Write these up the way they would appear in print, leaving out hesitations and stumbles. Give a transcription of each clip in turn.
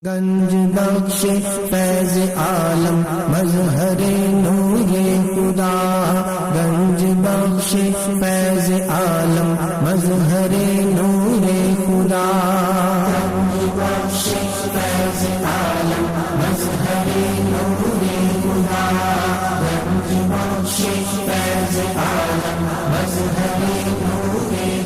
گنج بخش فیض عالم مظہر نور خدا، گنج بخش فیض عالم مظہر نور خدا، گنج بخش فیض عالم مظہر نور خدا، گنج بخش فیض عالم مظہر نور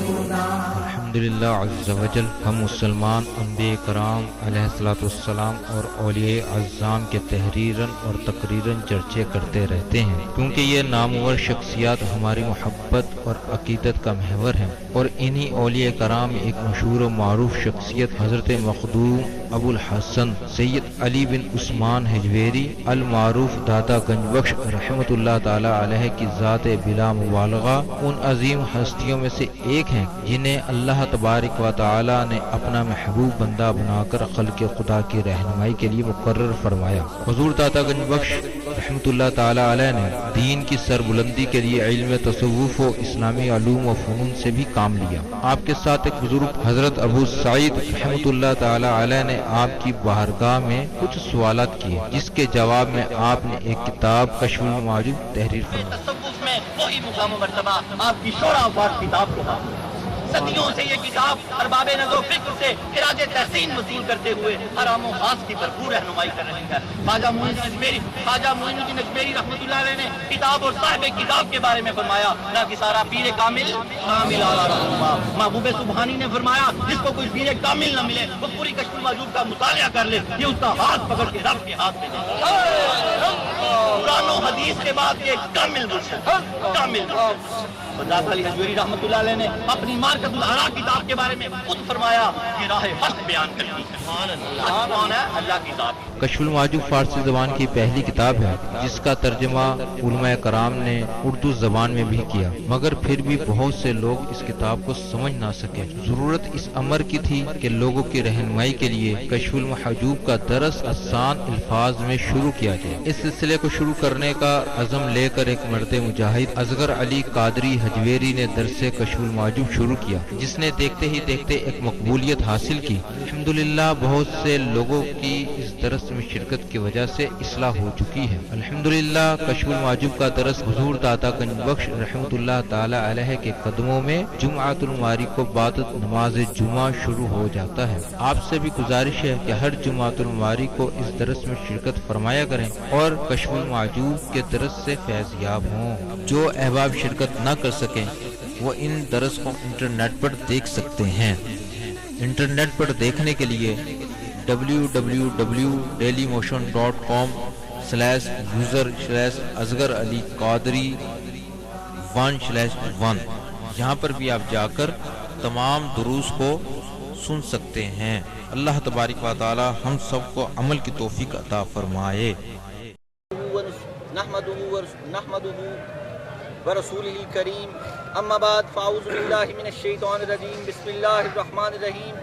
خدا۔ الحمدللہ عز وجل، ہم مسلمان انبیاء کرام علیہ الصلوۃ والسلام اور اولیاء اعظام کے تحریراً اور تقریراً چرچے کرتے رہتے ہیں، کیونکہ یہ نامور شخصیات ہماری محبت اور عقیدت کا محور ہیں، اور انہی اولیاء کرام ایک مشہور و معروف شخصیت حضرت مخدوم ابو الحسن سید علی بن عثمان حجویری المعروف داتا گنج بخش رحمۃ اللہ تعالی علیہ کی ذات بلا مبالغہ ان عظیم ہستیوں میں سے ایک ہیں جنہیں اللہ تبارک و تعالی نے اپنا محبوب بندہ بنا کر خلق خدا کی رہنمائی کے لیے مقرر فرمایا۔ حضور داتا گنج بخش رحمۃ اللہ تعالی علیہ نے دین کی سربلندی کے لیے علم تصوف و اسلامی علوم و فنون سے بھی کام لیا۔ آپ کے ساتھ ایک بزرگ حضرت ابو سعید رحمۃ اللہ تعالی علیہ نے آپ کی بارگاہ میں کچھ سوالات کیے، جس کے جواب میں آپ نے ایک کتاب کشف المعجوب تحریر فرمائی۔ تصوف میں وہی مقام و مرتبہ آپ کی شورا افاق کتاب کو حاصل ہے۔ صدیوں سے یہ کتاب ارباب نظر و فکر سے خراج تحسین وصول کرتے ہوئے حرام و خاص کی بھرپور رہنمائی کر رہی ہے۔ خواجہ معین الدین اجمیری رحمۃ اللہ علیہ نے کتاب اور صاحب کتاب کے بارے میں فرمایا، نہ کہ سارا پیر کامل اعلیٰ رہنما۔ محبوب سبحانی نے فرمایا، جس کو کوئی پیر کامل نہ ملے وہ پوری کشف المعجوب کا مطالعہ کر لے، یہ اس کا ہاتھ پکڑ کے رب کے ہاتھ میں دے۔ قرآن و حدیث کے بعد یہ کامل مرشد، کامل مرشد۔ داتا علی حجویری رحمۃ اللہ علیہ نے اپنی مارکت الآراء کتاب کے بارے میں خود فرمایا کہ راہ حق بیان کرتی ہے۔ کون ہے؟ اللہ کی ذات۔ کشف المعجوب فارسی زبان کی پہلی کتاب ہے جس کا ترجمہ علماء کرام نے اردو زبان میں بھی کیا، مگر پھر بھی بہت سے لوگ اس کتاب کو سمجھ نہ سکے۔ ضرورت اس امر کی تھی کہ لوگوں کی رہنمائی کے لیے کشف المحجوب کا درس آسان الفاظ میں شروع کیا جائے۔ اس سلسلے کو شروع کرنے کا عزم لے کر ایک مرد مجاہد اصغر علی قادری حجویری نے درس کشف المعجوب شروع کیا، جس نے دیکھتے ہی دیکھتے ایک مقبولیت حاصل کی۔ الحمدللہ بہت سے لوگوں کی اس درس میں شرکت کی وجہ سے اصلاح ہو چکی ہے۔ الحمدللہ کشف المعجوب کا درس حضور داتا گنج بخش رحمۃ اللہ تعالی علیہ کے قدموں میں جمعۃ المواری کو بعد نماز جمعہ شروع ہو جاتا ہے۔ آپ سے بھی گزارش ہے کہ ہر جمعۃ المواری کو اس درس میں شرکت فرمایا کریں اور کشف المعجوب کے درس سے فیض یاب ہوں۔ جو احباب شرکت نہ کر سکیں وہ ان درس کو انٹرنیٹ پر دیکھ سکتے ہیں۔ انٹرنیٹ پر دیکھنے کے لیے www.dailymotion.com/user/اصغر علی قادری 1/1 یہاں پر بھی آپ جا کر تمام دروس کو سن سکتے ہیں۔ اللہ تبارک و تعالی ہم سب کو عمل کی توفیق عطا فرمائے۔ نحمده ورسوله الكریم، اما بعد فاعوذ باللہ من الشیطان الرجیم، بسم اللہ الرحمن الرحیم۔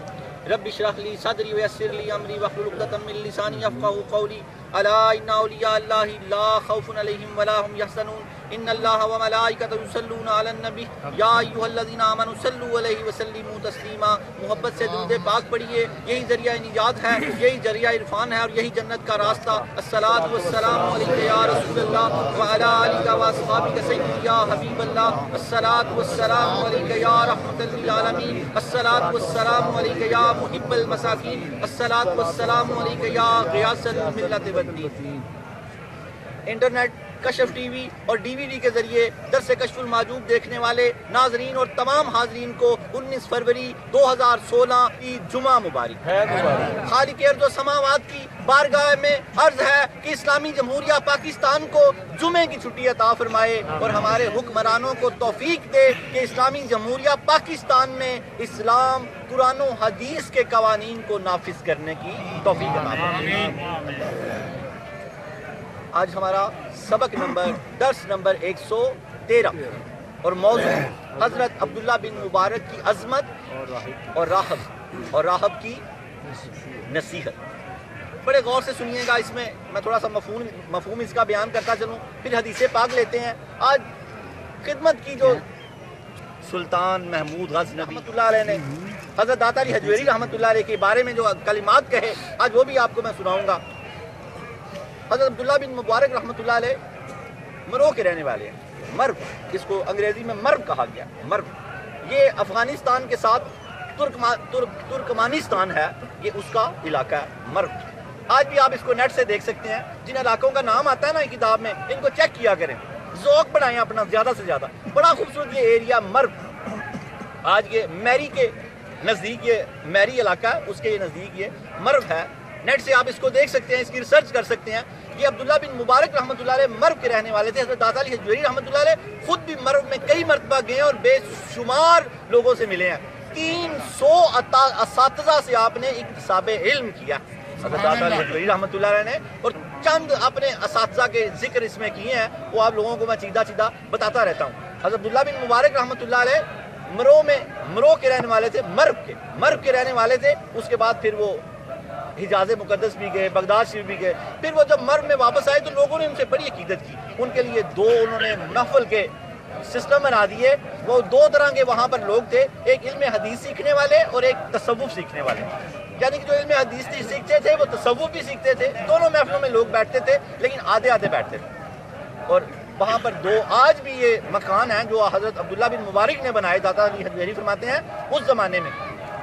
رب اشرح لی صدری ویسر لی امری واحلل عقدۃ من لسانی یفقهوا قولی۔ الا ان اولیاء اللہ لا خوف علیہم ولا هم یحزنون، ان اللہ وملائکتہ یصلون علی النبی یا ایھا الذین آمنوا صلوا علیہ وسلموا تسلیما۔ محبت سے درود پاک پڑھیے، یہی ذریعہ نجات ہے، یہی ذریعہ عرفان ہے اور یہی جنت کا راستہ۔ الصلاۃ والسلام علیک یا رسول اللہ وعلی آلک واصحابک سیدی یا حبیب اللہ۔ الصلاۃ والسلام علیک یا رحمۃ للعالمین، الصلاۃ والسلام علیک یا محب المساکین، الصلاۃ والسلام علیک یا غیاث الملت والدین۔ انٹرنیٹ، کشف ٹی وی اور ڈی وی ڈی کے ذریعے درس کشف المعجوب دیکھنے والے ناظرین اور تمام حاضرین کو 19 فروری 2016 کی جمعہ مبارک ہے۔ خالق ارض و سماوات کی بارگاہ میں عرض ہے کہ اسلامی جمہوریہ پاکستان کو جمعے کی چھٹی عطا فرمائے اور ہمارے حکمرانوں کو توفیق دے کہ اسلامی جمہوریہ پاکستان میں اسلام، قرآن و حدیث کے قوانین کو نافذ کرنے کی توفیق عطا فرمائے۔ آج ہمارا سبق درس نمبر 113 اور موضوع حضرت عبداللہ بن مبارک کی عظمت اور راہب کی نصیحت۔ بڑے غور سے سنیے گا، اس میں میں تھوڑا سا مفہوم اس کا بیان کرتا چلوں، پھر حدیث پاک لیتے ہیں۔ آج خدمت کی جو سلطان محمود غزنوی رحمۃ اللہ علیہ نے حضرت داتا علی حجویری رحمۃ اللہ علیہ کے بارے میں جو کلمات کہے آج وہ بھی آپ کو میں سناؤں گا. حضرت عبداللہ بن مبارک رحمۃ اللہ علیہ مرو کے رہنے والے ہیں. مرو اس کو انگریزی میں مرو کہا گیا. مرو یہ افغانستان کے ساتھ ترکمانستان ہے، یہ اس کا علاقہ ہے مرو. آج بھی آپ اس کو نیٹ سے دیکھ سکتے ہیں. جن علاقوں کا نام آتا ہے نا کتاب میں ان کو چیک کیا کریں، ذوق بڑھائیں اپنا زیادہ سے زیادہ. بڑا خوبصورت یہ ایریا مرو. آج یہ میری کے نزدیک یہ میری علاقہ ہے، اس کے یہ نزدیک یہ مرو ہے. نیٹ سے آپ اس کو دیکھ سکتے ہیں، اس کی ریسرچ کر سکتے ہیں. یہ عبداللہ بن مبارک رحمۃ اللہ علیہ مرو کے رہنے والے تھے. حضرت داتا علی حجویری رحمۃ اللہ علیہ خود بھی مرو میں کئی مرتبہ گئے اور بے شمار لوگوں سے ملے ہیں. 300 اساتذہ سے آپ نے اکتساب علم کیا حضرت داتا علی حجویری رحمۃ اللہ علیہ نے، اور چند اپنے اساتذہ کے ذکر اس میں کیے ہیں، وہ آپ لوگوں کو میں سیدھا بتاتا رہتا ہوں. حضرت عبداللہ بن مبارک رحمۃ اللہ علیہ مرو کے رہنے والے تھے. مرو کے رہنے والے تھے. اس کے بعد پھر وہ حجاز مقدس بھی گئے، بغداد شریف بھی گئے. پھر وہ جب مرو میں واپس آئے تو لوگوں نے ان سے بڑی عقیدت کی. ان کے لیے انہوں نے محفل کے سسٹم بنا دیے. وہ 2 طرح کے وہاں پر لوگ تھے، ایک علم حدیث سیکھنے والے اور ایک تصوف سیکھنے والے. یعنی کہ جو علم حدیث سیکھتے تھے وہ تصوف بھی سیکھتے تھے. دونوں محفلوں میں لوگ بیٹھتے تھے لیکن آدھے بیٹھتے تھے. اور وہاں پر آج بھی یہ مکان ہیں جو حضرت عبداللہ بن مبارک نے بنائے. داتا علی حجویری فرماتے ہیں اس زمانے میں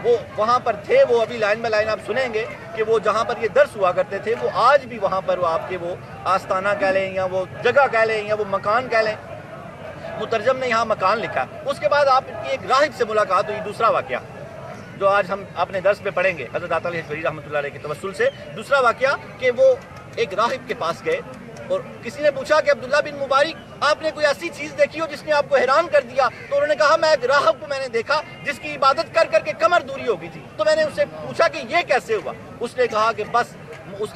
وہ وہاں پر تھے. وہ ابھی لائن بائی لائن آپ سنیں گے کہ وہ جہاں پر یہ درس ہوا کرتے تھے وہ آج بھی وہاں پر وہ آپ کے وہ آستانہ کہہ لیں یا وہ جگہ کہہ لیں یا وہ مکان کہہ لیں. مترجم نے یہاں مکان لکھا. اس کے بعد آپ کی ایک راہب سے ملاقات ہوئی. دوسرا واقعہ جو آج ہم اپنے درس میں پڑھیں گے حضرت داتا علی حجویری رحمۃ اللہ علیہ کے توسل سے. دوسرا واقعہ کہ وہ ایک راہب کے پاس گئے اور کسی نے پوچھا کہ عبداللہ بن مبارک آپ نے کوئی ایسی چیز دیکھی ہو جس نے آپ کو حیران کر دیا؟ تو انہوں نے کہا میں ایک راہب کو میں نے دیکھا جس کی عبادت کر کر کے کمر دوری ہو گئی تھی. تو میں نے اس سے پوچھا کہ یہ کیسے ہوا؟ اس نے کہا کہ بس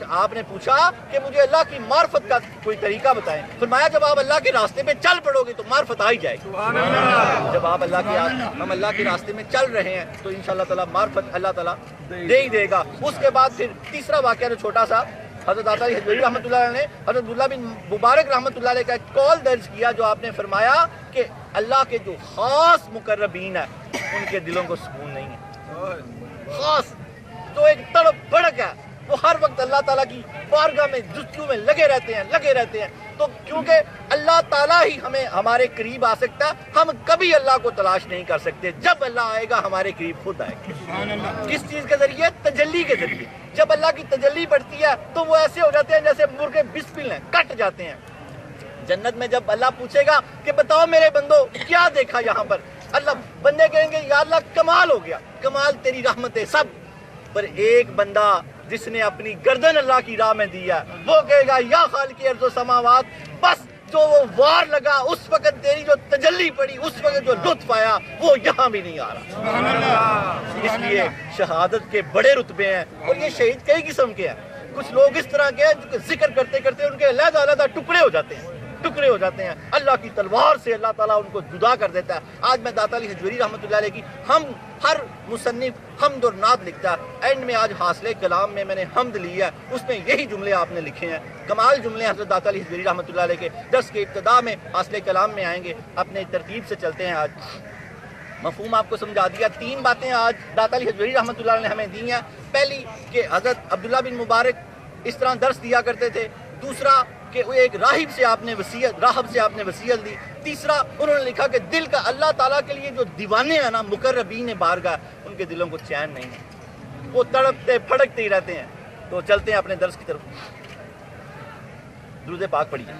آپ نے پوچھا کہ مجھے اللہ کی معرفت کا کوئی طریقہ بتائیں. فرمایا جب آپ اللہ کے راستے میں چل پڑو گے تو معرفت آ ہی جائے گی. جب آپ ہم اللہ کے راستے میں چل رہے ہیں تو انشاءاللہ تعالی معرفت اللہ تعالیٰ دے ہی دے گا. اس کے بعد پھر تیسرا واقعہ جو چھوٹا سا حضرت داتا علی حجویری رحمۃ اللہ علیہ نے حضرت عبداللہ بن مبارک رحمۃ اللہ علیہ کا ایک قول درج کیا جو آپ نے فرمایا کہ اللہ کے جو خاص مقربین ہیں ان کے دلوں کو سکون نہیں ہے. خاص تو ایک تڑپ بھڑک ہے، وہ ہر وقت اللہ تعالیٰ کی بارگاہ میں جستجو میں لگے رہتے ہیں. تو کیونکہ اللہ تعالیٰ ہی ہمارے قریب آ سکتا ہے. ہم کبھی اللہ کو تلاش نہیں کر سکتے. جب اللہ آئے گا ہمارے قریب خود آئے گا. کس چیز کے ذریعے؟ تجلی کے ذریعے. جب اللہ کی تجلی بڑھتی ہے تو وہ ایسے ہو جاتے ہیں جیسے مرغے بسپل ہیں، کٹ جاتے ہیں. جنت میں جب اللہ پوچھے گا کہ بتاؤ میرے بندو کیا دیکھا یہاں پر، اللہ بندے کہیں گے یا اللہ کمال ہو گیا، کمال تیری رحمت ہے سب. پر ایک بندہ جس نے اپنی گردن اللہ کی راہ میں دیا وہ کہے گا یا خالق ارض و سماوات. بس جو وہ وار لگا اس وقت تیری جو تجلی پڑی اس وقت جو لطف آیا وہ یہاں بھی نہیں آ رہا. اس لیے شہادت کے بڑے رتبے ہیں اور یہ شہید کئی قسم کے ہیں. کچھ لوگ اس طرح کے ہیں جو ذکر کرتے کرتے ان کے علیحدہ ٹکڑے ہو جاتے ہیں. اللہ کی تلوار سے اللہ تعالیٰ ان کو جدا کر دیتا ہے. آج میں داتا علی حجویری رحمۃ اللہ علیہ کی ہر مصنف حمد اور نعت لکھتا ہے. اینڈ میں آج حاصل کلام میں نے حمد لی ہے، اس میں یہی جملے آپ نے لکھے ہیں. کمال جملے حضرت داتا علی حجویری رحمۃ اللہ علیہ کے درس کے ابتدا میں حاصل کلام میں آئیں گے. اپنے ترتیب سے چلتے ہیں. آج مفہوم آپ کو سمجھا دیا. 3 باتیں آج داتا علی حجویری رحمۃ اللہ علیہ نے ہمیں دی ہیں. پہلی کہ حضرت عبداللہ بن مبارک اس طرح درس دیا کرتے تھے. دوسرا کہ وہ ایک راہب سے آپ نے وصیت دی. تیسرا انہوں نے لکھا کہ دل کا اللہ تعالیٰ کے لیے جو دیوانے ہیں نا مقربین بارگاہ ان کے دلوں کو چین نہیں ہے، وہ تڑپتے پھڑکتے ہی رہتے ہیں. تو چلتے ہیں اپنے درس کی طرف. درود پاک پڑھیے.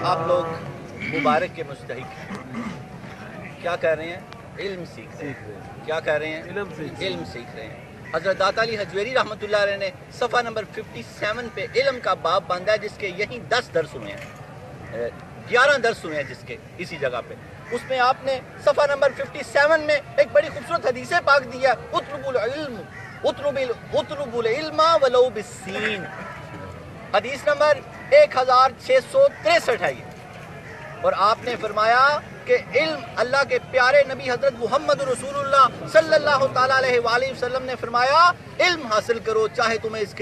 آپ لوگ مبارک کے مستحق ہیں. کیا کہہ رہے ہیں؟ علم سیکھ رہے ہیں. کیا کہہ رہے ہیں؟ علم سیکھ رہے ہیں. حضرت داتا علی حجویری رحمۃ اللہ علیہ نے صفحہ نمبر 57 پہ علم کا باب باندھا ہے جس کے یہیں 10 درس ہوئے ہیں، 11 درس ہوئے ہیں جس کے اسی جگہ پہ. اس میں آپ نے صفحہ نمبر 57 میں ایک بڑی خوبصورت حدیث پاک دی ہے، اطلب العلم ولو بالسین. حدیث نمبر 1663 ہے یہ. اور آپ نے فرمایا کہ علم اللہ کے پیارے نبی حضرت محمد رسول اللہ صلی اللہ تعالیٰ علیہ وآلہ وسلم نے فرمایا علم حاصل کرو چاہے تمہیں اس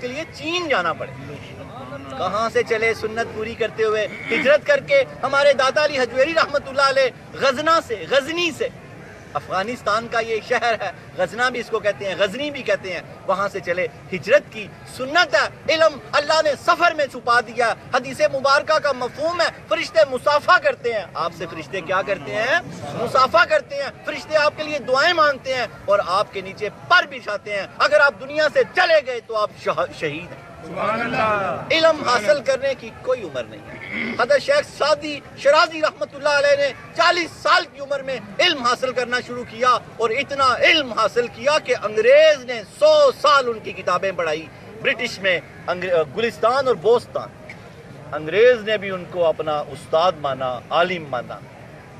کے لیے چین جانا پڑے. کہاں سے چلے سنت پوری کرتے ہوئے ہجرت کر کے ہمارے داتا علی حجویری رحمت اللہ علیہ غزنی سے افغانستان کا یہ شہر ہے، غزنہ بھی اس کو کہتے ہیں، غزنی بھی کہتے ہیں، وہاں سے چلے ہجرت کی. سنت ہے، علم اللہ نے سفر میں چھپا دیا. حدیث مبارکہ کا مفہوم ہے فرشتے مصافحہ کرتے ہیں. آپ سے فرشتے کیا کرتے ہیں؟ مصافحہ کرتے ہیں. فرشتے آپ کے لیے دعائیں مانگتے ہیں اور آپ کے نیچے پر بچھاتے ہیں. اگر آپ دنیا سے چلے گئے تو آپ شہید ہیں. سبحان اللہ. علم حاصل کرنے کی کوئی عمر نہیں ہے. حضرت شیخ سعدی شرازی رحمت اللہ علیہ نے 40 سال کی عمر میں علم حاصل کرنا شروع کیا اور اتنا علم حاصل کیا کہ انگریز نے 100 سال ان کی کتابیں پڑھائی. برٹش میں گلستان اور بوستان، انگریز نے بھی ان کو اپنا استاد مانا، عالم مانا.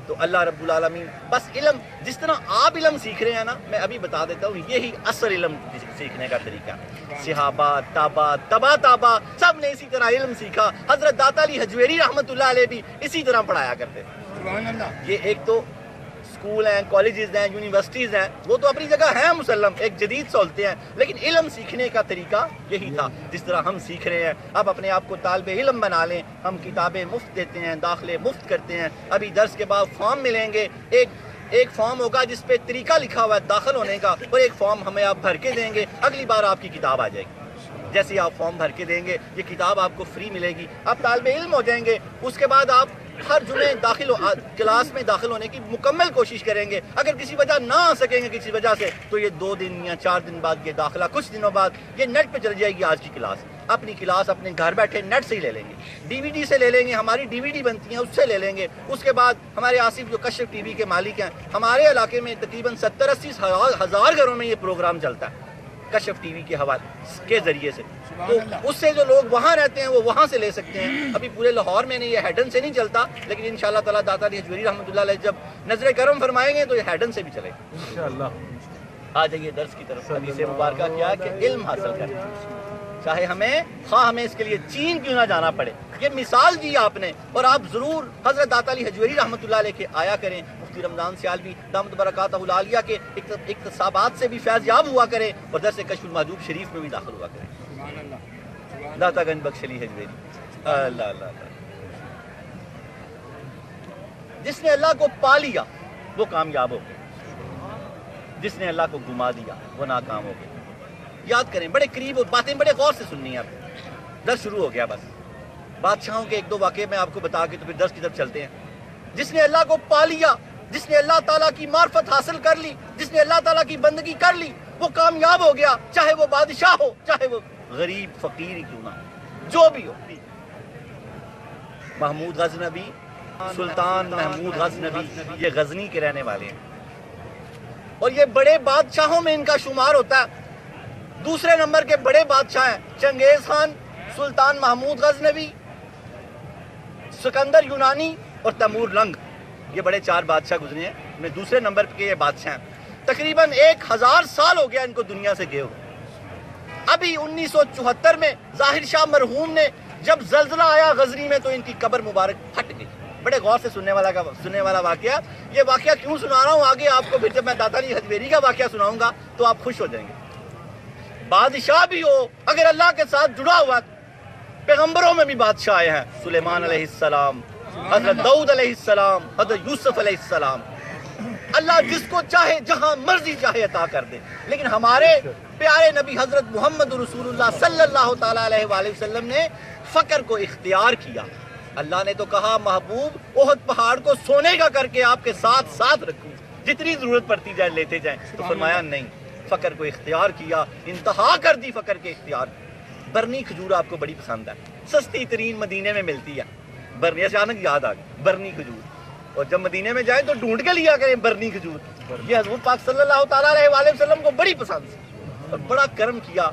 تو اللہ رب العالمین بس علم جس طرح آپ علم سیکھ رہے ہیں نا، میں ابھی بتا دیتا ہوں یہی اصل علم سیکھنے کا طریقہ. صحابہ تابا سب نے اسی طرح علم سیکھا. حضرت داتا علی حجویری رحمت اللہ علیہ بھی اسی طرح پڑھایا کرتے تھے. سبحان اللہ. یہ ایک تو اسکول ہیں، کالجز ہیں، یونیورسٹیز ہیں، وہ تو اپنی جگہ ہیں مسلم، ایک جدید سہولتیں ہیں، لیکن علم سیکھنے کا طریقہ یہی تھا جس طرح ہم سیکھ رہے ہیں. آپ اپنے آپ کو طالب علم بنا لیں. ہم کتابیں مفت دیتے ہیں، داخلے مفت کرتے ہیں. ابھی درس کے بعد فارم ملیں گے. ایک فارم ہوگا جس پہ طریقہ لکھا ہوا ہے داخل ہونے کا، اور ایک فارم ہمیں آپ بھر کے دیں گے. اگلی بار آپ کی کتاب آ جائے گی. جیسے ہی آپ فارم بھر کے دیں گے یہ کتاب آپ کو فری ملے گی. آپ طالب علم ہو جائیں گے. اس کے بعد آپ ہر جمعے کلاس میں داخل ہونے کی مکمل کوشش کریں گے. اگر کسی وجہ نہ آ سکیں گے کسی وجہ سے تو یہ 2 دن یا 4 دن بعد یہ داخلہ، کچھ دنوں بعد یہ نیٹ پہ چل جائے گی. آج کی کلاس اپنی کلاس اپنے گھر بیٹھے نیٹ سے ہی لے لیں گے، DVD سے لے لیں گے. ہماری DVD بنتی ہیں اس سے لے لیں گے. اس کے بعد ہمارے آصف جو کشف TV کے مالک ہیں، ہمارے علاقے میں تقریباً 70-80 ہزار گھروں میں یہ پروگرام چلتا ہے کشف TV کے حوالے کے ذریعے سے. تو اس سے جو لوگ وہاں رہتے ہیں وہ وہاں سے لے سکتے ہیں. ابھی پورے لاہور میں نہیں، یہ ہیڈن سے نہیں چلتا، لیکن انشاءاللہ تعالیٰ داتا علی حجویری رحمۃ اللہ علیہ جب نظر کرم فرمائیں گے تو یہ ہیڈن سے بھی چلے گا انشاءاللہ. آ جائیے درس کی طرف. حدیث مبارکہ کیا کہ علم حاصل کریں، چاہے ہمیں اس کے لیے چین کیوں نہ جانا پڑے. یہ مثال دی آپ نے، اور آپ ضرور حضرت داتا علی حجویری رحمۃ اللہ علیہ کے آیا کریں. مفتی رمضان سیالوی دامت برکاتہ العالیہ کے اقتصابات سے بھی فیض یاب ہوا کریں اور درس کشف المحجوب شریف میں بھی داخل ہوا کریں. داتا گنج بخش علی حجویری. اللہ اللہ. جس نے اللہ کو پا لیا وہ کامیاب ہو گیا، جس نے اللہ کو گما دیا وہ ناکام ہو گیا. یاد کریں، بڑے قریب باتیں بڑے غور سے سننی ہیں. اب درس شروع ہو گیا. بس بادشاہوں کے 1-2 واقعے میں آپ کو بتا کے تو پھر درس کی طرف چلتے ہیں. جس نے اللہ کو پا لیا، جس نے اللہ تعالیٰ کی معرفت حاصل کر لی، جس نے اللہ تعالیٰ کی بندگی کر لی وہ کامیاب ہو گیا، چاہے وہ بادشاہ ہو، چاہے وہ غریب فقیر ہی کیوں نہ ہو، جو بھی ہو. محمود غزنوی، سلطان محمود غزنوی، یہ غزنی کے رہنے والے ہیں اور یہ بڑے بادشاہوں میں ان کا شمار ہوتا ہے. دوسرے نمبر کے بڑے بادشاہ ہیں چنگیز خان، سلطان محمود غزنوی، سکندر یونانی اور تیمور لنگ. یہ بڑے 4 بادشاہ گزرے ہیں. میں دوسرے نمبر کے یہ بادشاہ ہیں. تقریباً 1000 سال ہو گیا ان کو دنیا سے گئے ہوئے. ابھی 1974 میں ظاہر شاہ مرحوم نے جب زلزلہ آیا غزنی میں تو ان کی قبر مبارک پھٹ گئی. بڑے غور سے سننے والا واقعہ. یہ واقعہ کیوں سنا رہا ہوں آگے آپ کو، پھر جب میں داتا علی حجویری کا واقعہ سناؤں گا تو آپ خوش ہو جائیں گے. بادشاہ بھی ہو اگر اللہ کے ساتھ جڑا ہوا، پیغمبروں میں بھی بادشاہ آئے ہیں. سلیمان علیہ السلام، حضرت داؤد علیہ السلام، حضرت یوسف علیہ السلام. اللہ جس کو چاہے جہاں مرضی چاہے عطا کر دے. لیکن ہمارے پیارے نبی حضرت محمد رسول اللہ صلی اللہ تعالیٰ علیہ وآلہ وسلم نے فقر کو اختیار کیا. اللہ نے تو کہا محبوب احد پہاڑ کو سونے کا کر کے آپ کے ساتھ رکھوں، جتنی ضرورت پڑتی جائے لیتے جائیں. تو فرمایا نہیں، فقر کو اختیار کیا، انتہا کر دی فقر کے اختیار. برنی کھجور آپ کو بڑی پسند ہے، سستی ترین مدینے میں ملتی ہے. برنی اچانک یاد آ گئی برنی کھجور، اور جب مدینے میں جائیں تو ڈھونڈ کے لیا کریں برنی کھجور. یہ حضور پاک صلی اللہ تعالیٰ علیہ وآلہ وسلم کو بڑی پسند تھی اور بڑا کرم کیا.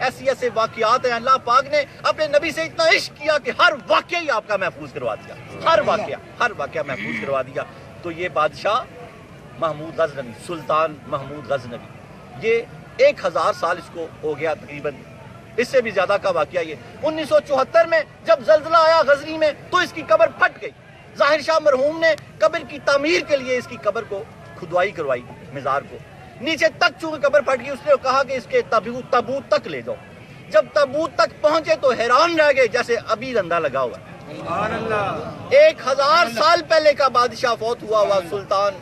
ایسے واقعات ہیں. اللہ پاک نے اپنے نبی سے اتنا عشق کیا کہ ہر واقعہ ہی آپ کا محفوظ کروا دیا. ہر واقعہ محفوظ کروا دیا. تو یہ بادشاہ محمود غزنوی، سلطان محمود غزنوی، یہ 1000 سال اس کو ہو گیا تقریباً، اس سے بھی زیادہ کا واقعہ. یہ 1974 میں جب زلزلہ آیا غزنی میں تو اس کی قبر پھٹ گئی. ظاہر شاہ مرحوم نے قبر کی تعمیر کے لیے اس کی قبر کو کھدوائی کروائی، مزار کو نیچے تک چونکہ قبر پھٹ گئی، اس نے کہا کہ اس کے تابوت تک لے جاؤ۔ جب تابوت تک پہنچے تو حیران رہ گئے، جیسے ابھی رندہ لگا ہوا ہے۔ 1000 سال پہلے کا بادشاہ فوت ہوا سلطان،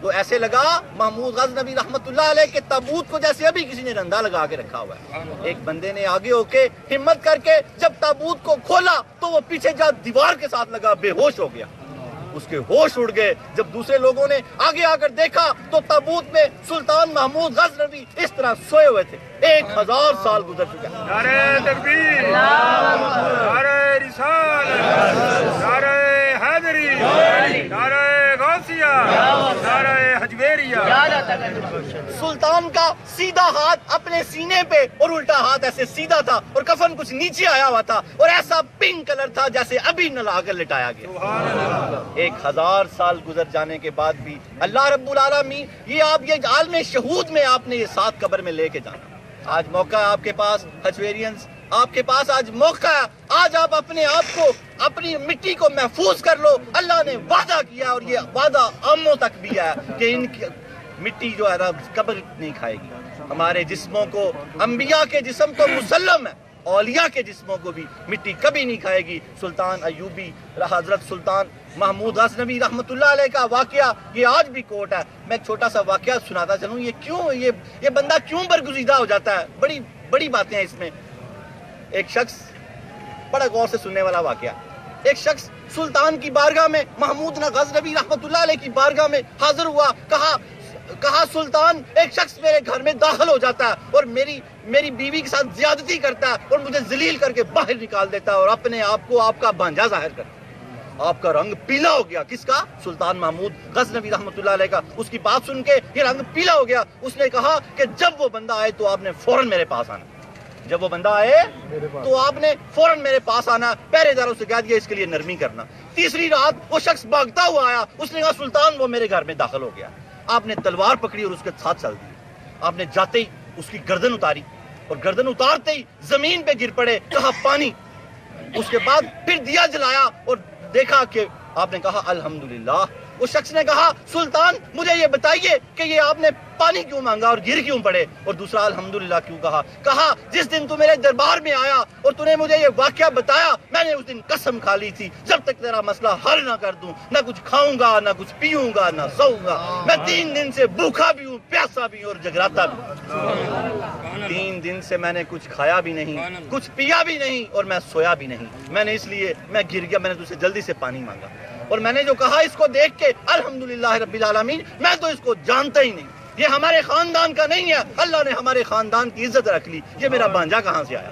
تو ایسے لگا محمود غزنوی رحمت اللہ علیہ کے تابوت کو جیسے ابھی کسی نے رندہ لگا کے رکھا ہوا ہے۔ ایک بندے نے آگے ہو کے ہمت کر کے جب تابوت کو کھولا تو وہ پیچھے جا دیوار کے ساتھ لگا، بے ہوش ہو گیا، اس کے ہوش اڑ گئے۔ جب دوسرے لوگوں نے آگے آ کر دیکھا تو تابوت میں سلطان محمود غزنوی اس طرح سوئے ہوئے تھے۔ 1000 سال گزر چکے ہیں۔ نعرہ تکبیر، نعرہ رسالت، نعرہ حیدری، نعرہ غوثیہ، نعرہ حجویریہ۔ سلطان کا سیدھا ہاتھ اپنے سینے پہ اور الٹا ہاتھ ایسے سیدھا تھا، اور کفن کچھ نیچے آیا ہوا تھا، اور ایسا پنک کلر تھا جیسے ابھی نلا کر لٹایا گیا۔ 1000 سال گزر جانے کے بعد بھی اللہ رب العالمین یہ عالم شہود میں آپ نے یہ 7 قبر میں لے کے جانا۔ آج موقع ہے آپ کے پاس، حجویرینز، آپ کے پاس آج موقع ہے، آج آپ اپنے آپ کو، اپنی مٹی کو محفوظ کر لو۔ اللہ نے وعدہ کیا اور یہ وعدہ عاموں تک بھی ہے کہ ان کی مٹی جو ہے نا قبر نہیں کھائے گی۔ ہمارے جسموں کو، انبیاء کے جسم تو مسلم ہے، اولیاء کے جسموں کو بھی مٹی کبھی نہیں کھائے گی۔ سلطان ایوبی، حضرت سلطان محمود غزنوی رحمت اللہ علیہ کا واقعہ یہ آج بھی کوٹ ہے۔ میں ایک چھوٹا سا واقعہ سناتا چلوں، یہ بندہ کیوں برگزیدہ ہو جاتا ہے، بڑی باتیں ہیں اس میں۔ ایک شخص، بڑا غور سے سننے والا واقعہ، ایک شخص سلطان کی بارگاہ میں، محمود غزنوی رحمت اللہ علیہ کی بارگاہ میں حاضر ہوا۔ کہا سلطان، ایک شخص میرے گھر میں داخل ہو جاتا ہے اور میری بیوی کے ساتھ زیادتی کرتا ہے اور مجھے ذلیل کر کے باہر نکال دیتا ہے اور اپنے آپ کو آپ کا بانجا ظاہر کرتا ہے۔ آپ کا رنگ پیلا ہو گیا۔ کس کا؟ سلطان محمود غزنوی رحمت اللہ علیہ کا۔ اس کی بات سن کے یہ رنگ پیلا ہو گیا۔ اس نے کہا کہ جب وہ بندہ آئے تو آپ نے فوراً میرے پاس آنا، جب وہ بندہ آئے تو آپ نے فوراً میرے پاس آنا، پہرے داروں سے کہہ دیا اس کے لیے نرمی کرنا۔ تیسری رات وہ شخص بھاگتا ہوا آیا، اس نے کہا سلطان وہ میرے گھر میں داخل ہو گیا۔ آپ نے تلوار پکڑی اور اس کے ساتھ چل دی۔ آپ نے جاتے ہی اس کی گردن اتاری اور گردن اتارتے ہی زمین پہ گر پڑے، کہا پانی۔ اس کے بعد پھر دیا جلایا اور دیکھا کہ آپ نے کہا الحمدللہ۔ اس شخص نے کہا سلطان مجھے یہ بتائیے کہ یہ آپ نے پانی کیوں مانگا اور گر کیوں پڑے؟ اور دوسرا الحمدللہ کیوں کہا جس دن تو میرے دربار میں آیا اور تو نے مجھے یہ واقعہ بتایا، میں نے اس دن قسم کھا لی تھی جب تک تیرا مسئلہ حل نہ کر دوں نہ کچھ کھاؤں گا، نہ کچھ پیوں گا، نہ سوؤں گا۔ میں 3 دن سے بھوکا بھی ہوں، پیاسا بھی ہوں اور جگراتا بھی۔ 3 دن سے میں نے کچھ کھایا بھی نہیں، کچھ پیا بھی نہیں اور میں سویا بھی نہیں۔ میں نے اس لیے میں گر گیا، میں نے تجھ سے جلدی سے پانی مانگا اور میں نے جو کہا اس کو دیکھ کے الحمدللہ رب العالمین، میں تو اس کو جانتا ہی نہیں، یہ ہمارے خاندان کا نہیں ہے، اللہ نے ہمارے خاندان کی عزت رکھ لی، یہ میرا بانجا کہاں سے آیا؟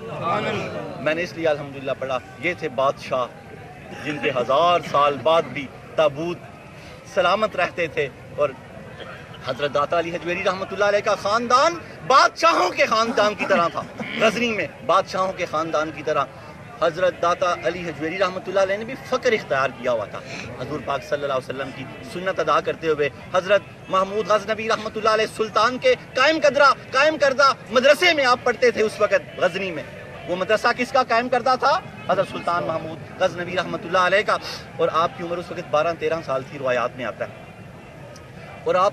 میں نے اس لیے الحمدللہ پڑھا۔ یہ تھے بادشاہ جن کے 1000 سال بعد بھی تابوت سلامت رہتے تھے، اور حضرت داتا علی حجویری رحمت اللہ علیہ کا خاندان بادشاہوں کے خاندان کی طرح تھا۔ غزنی میں بادشاہوں کے خاندان کی طرح حضرت داتا علی حجویری رحمت اللہ علیہ نے بھی فقر اختیار کیا ہوا تھا، حضور پاک صلی اللہ علیہ وسلم کی سنت ادا کرتے ہوئے۔ حضرت محمود غزنوی رحمت اللہ علیہ سلطان کے قائم کردہ مدرسے میں آپ پڑھتے تھے اس وقت غزنی میں۔ وہ مدرسہ کس کا قائم کردہ تھا؟ حضرت سلطان محمود غزنوی رحمت اللہ علیہ کا، اور آپ کی عمر اس وقت 12-13 سال تھی، روایات میں آتا ہے۔ اور آپ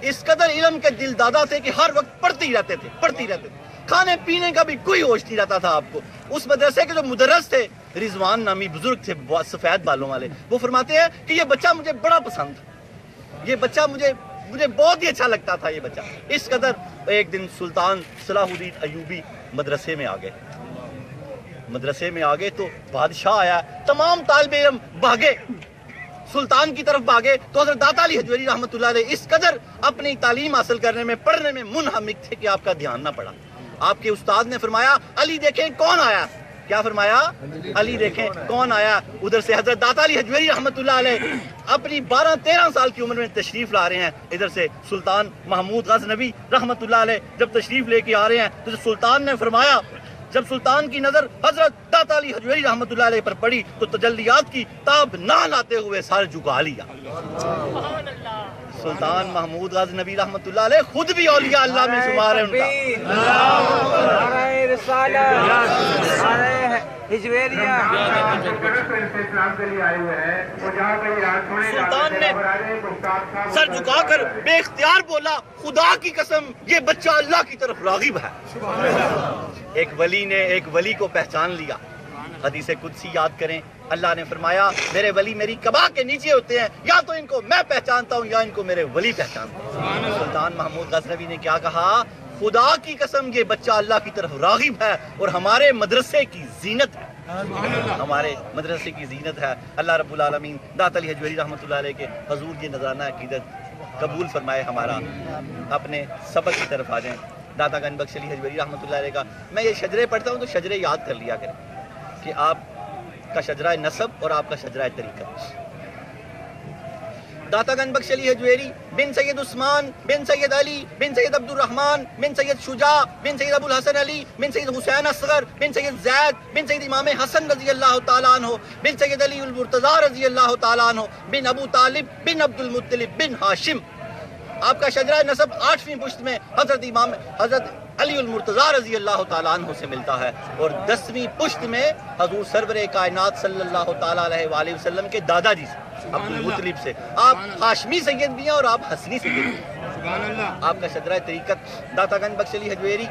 اس قدر علم کے دل دادا تھے کہ ہر وقت پڑھتے ہی رہتے تھے، کھانے پینے کا بھی کوئی ہوش نہیں رہتا تھا آپ کو۔ اس مدرسے کے جو مدرس تھے، رضوان نامی بزرگ تھے سفید بالوں والے، وہ فرماتے ہیں کہ یہ بچہ مجھے بڑا پسند تھا، یہ بچہ مجھے بہت ہی اچھا لگتا تھا یہ بچہ، اس قدر۔ ایک دن سلطان صلاح الدین ایوبی مدرسے میں آ گئے تو بادشاہ آیا، تمام طالب علم بھاگے، سلطان کی طرف بھاگے تو حضرت داتا علی حجویری رحمت اللہ علیہ اس قدر اپنی تعلیم حاصل کرنے میں، پڑھنے میں منہمک تھے کہ آپ کا دھیان نہ پڑا۔ آپ کے استاد نے فرمایا علی دیکھیں کون آیا، کیا فرمایا؟ علی دیکھیں کون آیا۔ ادھر سے حضرت داتا علی حجویری رحمت اللہ علیہ اپنی 12-13 سال کی عمر میں تشریف لا رہے ہیں، ادھر سے سلطان محمود غزنوی رحمت اللہ علیہ جب تشریف لے کے آ رہے ہیں تو سلطان نے فرمایا، جب سلطان کی نظر حضرت داتا علی حجویری رحمت اللہ علیہ پر پڑی تو تجلیات کی تاب نہ لاتے ہوئے سر جھکا لیا۔ سلطان محمود غزنوی رحمت اللہ علیہ خود بھی اولیاء اللہ میں شمار ہے ان کا۔ سلطان نے سر جھکا کر بے اختیار بولا خدا کی قسم یہ بچہ اللہ کی طرف راغب ہے۔ ایک ولی نے ایک ولی کو پہچان لیا۔ حدیث قدسی یاد کریں، اللہ نے فرمایا میرے ولی میری قبا کے نیچے ہوتے ہیں، یا تو ان کو میں پہچانتا ہوں یا ان کو میرے ولی پہچانتا ہوں۔ سلطان محمود غزنوی نے کیا کہا؟ خدا کی قسم یہ بچہ اللہ کی طرف راغب ہے اور ہمارے مدرسے کی زینت ہے، ہمارے مدرسے کی زینت ہے۔ اللہ رب العالمین داتا علی حجویری رحمۃ اللہ علیہ کے حضور یہ نذرانہ عقیدت قبول فرمائے ہمارا۔ اپنے سبق کی طرف آ جائیں۔ داتا گنج بخش علی حجویری رحمۃ اللہ علیہ کا میں یہ شجرے پڑھتا ہوں تو شجرے یاد کر لیا کریں کہ آپ کا شجرہ نسب اور آپ کا شجرہ طریقت۔ داتا گنج بخش علی حجویری بن سید عثمان بن سید علی بن سید عبد الرحمن بن سید شجاع بن سید ابو الحسن علی بن سید حسین اصغر بن سید زید بن سید امام حسن رضی اللہ تعالیٰ عنہ بن سید علی المرتضی رضی اللہ تعالیٰ عنہ بن ابو طالب بن عبد المطلب بن ہاشم۔ آپ کا شجرہ نسب 8ویں پشت میں حضرت علی المرتضی رضی اللہ تعالیٰ عنہ سے ملتا ہے، اور 10ویں پشت میں حضور سرور کائنات صلی اللہ تعالیٰ علیہ وآلہ وسلم کے دادا جی سے عبد المطلب سے۔ آپ ہاشمی سید بھی ہیں اور آپ حسنی سید بھی ہیں۔ آپ کا شجرہ طریقت داتا گنج بخش علی حجویری،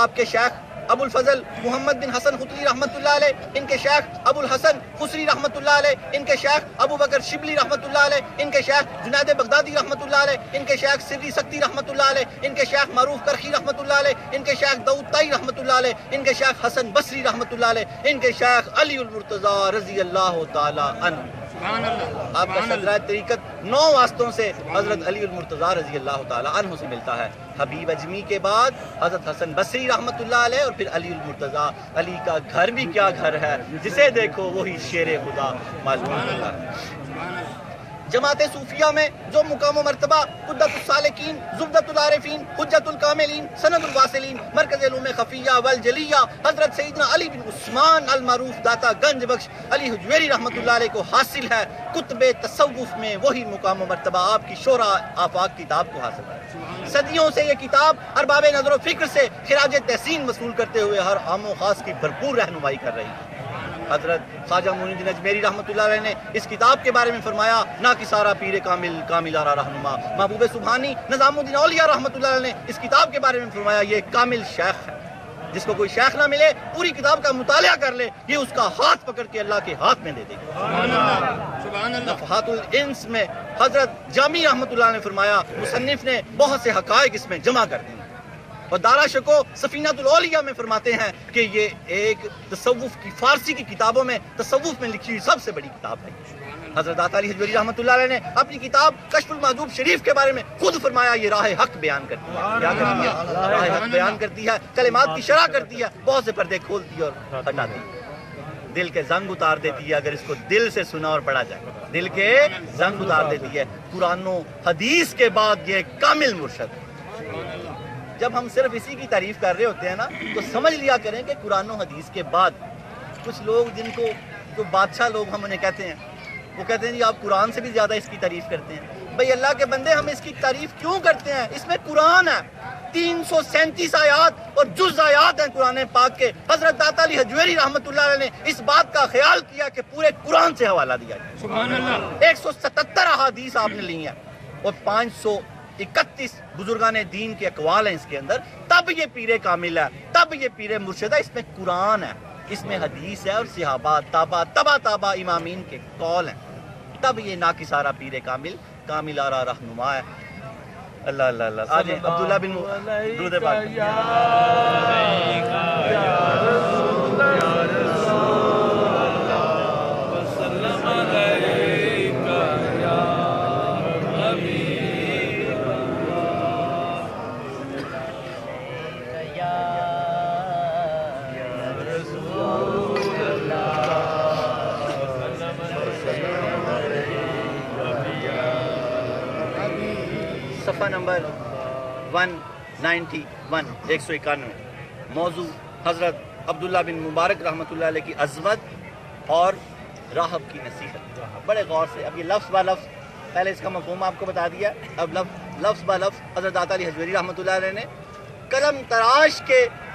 آپ کے شیخ ابو الفضل محمد بن حسن خطلی رحمۃ اللہ علیہ، ان کے شیخ ابو الحسن خسری رحمۃ اللہ علیہ، ان کے شیخ ابو بکر شبلی رحمۃ اللہ علیہ، ان کے شیخ جنید بغدادی رحمۃ اللہ علیہ، ان کے شیخ سری سکتی رحمۃ اللہ علیہ، ان کے شیخ معروف کرخی رحمۃ اللہ علیہ، ان کے شیخ داؤد طائی رحمۃ اللہ علیہ، ان کے شیخ حسن بصری رحمۃ اللہ علیہ، ان کے شیخ علی المرتضی رضی اللہ تعالی عنہ۔ آپ کا شجرہ طریقت 9 واسطوں سے حضرت علی المرتضی رضی اللہ تعالی عنہ سے ملتا ہے۔ حبیب اجمی کے بعد حضرت حسن بصری رحمۃ اللہ علیہ اور پھر علی المرتضی۔ علی کا گھر بھی کیا گھر ہے، جسے دیکھو وہی شیر خدا معلوم ہوتا ہے۔ جماعت صوفیہ میں جو مقام و مرتبہ قدت السالکین، زبدۃ العارفین، حجت الکاملین، سند الواصلین، مرکز علوم خفیہ والجلیہ حضرت سیدنا علی بن عثمان المعروف داتا گنج بخش علی حجویری رحمۃ اللہ علیہ کو حاصل ہے، کتب تصوف میں وہی مقام و مرتبہ آپ کی شورا آفاق کتاب کو حاصل ہے۔ صدیوں سے یہ کتاب ارباب نظر و فکر سے خراج تحسین وصول کرتے ہوئے ہر عام و خاص کی بھرپور رہنمائی کر رہی ہے۔ حضرت خواجہ معین الدین اجمیری رحمۃ اللہ علیہ نے اس کتاب کے بارے میں فرمایا، نہ کسارا پیر کامل کامل آرا رہنما۔ محبوب سبحانی نظام الدین اولیاء رحمۃ اللہ علیہ نے اس کتاب کے بارے میں فرمایا، یہ کامل شیخ ہے، جس کو کوئی شیخ نہ ملے پوری کتاب کا مطالعہ کر لے، یہ اس کا ہاتھ پکڑ کے اللہ کے ہاتھ میں دے دے گا۔ نفحات الانس میں حضرت جامی رحمۃ اللہ نے فرمایا، مصنف نے بہت سے حقائق اس میں جمع کر دی، اور دارا شکو سفینۃ الاولیاء میں فرماتے ہیں کہ یہ ایک تصوف کی فارسی کی کتابوں میں تصوف میں لکھی ہوئی سب سے بڑی کتاب ہے۔ حضرت داتا علی حجویری رحمۃ اللہ علیہ نے اپنی کتاب کشف المحجوب شریف کے بارے میں خود فرمایا، یہ راہ حق بیان کرتی ہے۔ کیا کرتی ہے؟ راہ حق بیان کرتی ہے، کلمات کی شرح کرتی ہے، بہت سے پردے کھولتی ہے اور ہٹاتی ہے، دل کے زنگ اتار دیتی ہے اگر اس کو دل سے سنا اور پڑھا جائے، دل کے زنگ اتار دیتی ہے۔ قرآن و حدیث کے بعد یہ کامل مرشد ہے۔ جب ہم صرف اسی کی تعریف کر رہے ہوتے ہیں نا، تو سمجھ لیا کریں کہ قرآن و حدیث کے بعد کچھ لوگ جن کو جو بادشاہ لوگ ہم انہیں کہتے ہیں، وہ کہتے ہیں جی آپ قرآن سے بھی زیادہ اس کی تعریف کرتے ہیں۔ بھئی اللہ کے بندے، ہم اس کی تعریف کیوں کرتے ہیں؟ اس میں قرآن ہے، 337 آیات اور جز آیات ہیں قرآن پاک کے۔ حضرت داتا علی حجویری رحمۃ اللہ علیہ نے اس بات کا خیال کیا کہ پورے قرآن سے حوالہ دیا جائے۔ سبحان اللہ۔ 177 احادیث آپ نے لی ہیں اور 531 بزرگان دین کے اقوال ہیں اس کے اندر، تب یہ پیر کامل ہے، تب یہ پیر مرشد ہے۔ اس میں قرآن ہے، اس میں حدیث ہے اور صحابہ تابع امامین کے قول ہیں، تب یہ ناکسارا پیر کامل کامل آرا رہنما ہے۔ اللہ اللہ اللہ۔ آج عبداللہ بن درود پاک۔ صفحہ نمبر 191 191 موضوع حضرت عبداللہ بن مبارک رحمۃ اللہ علیہ کی عظمت اور راہب کی نصیحت۔ بڑے غور سے، اب یہ لفظ با لفظ، پہلے اس کا مفہوم آپ کو بتا دیا، اب لفظ با لفظ حضرت داتا علی حجویری رحمۃ اللہ علیہ نے قلم تراش کے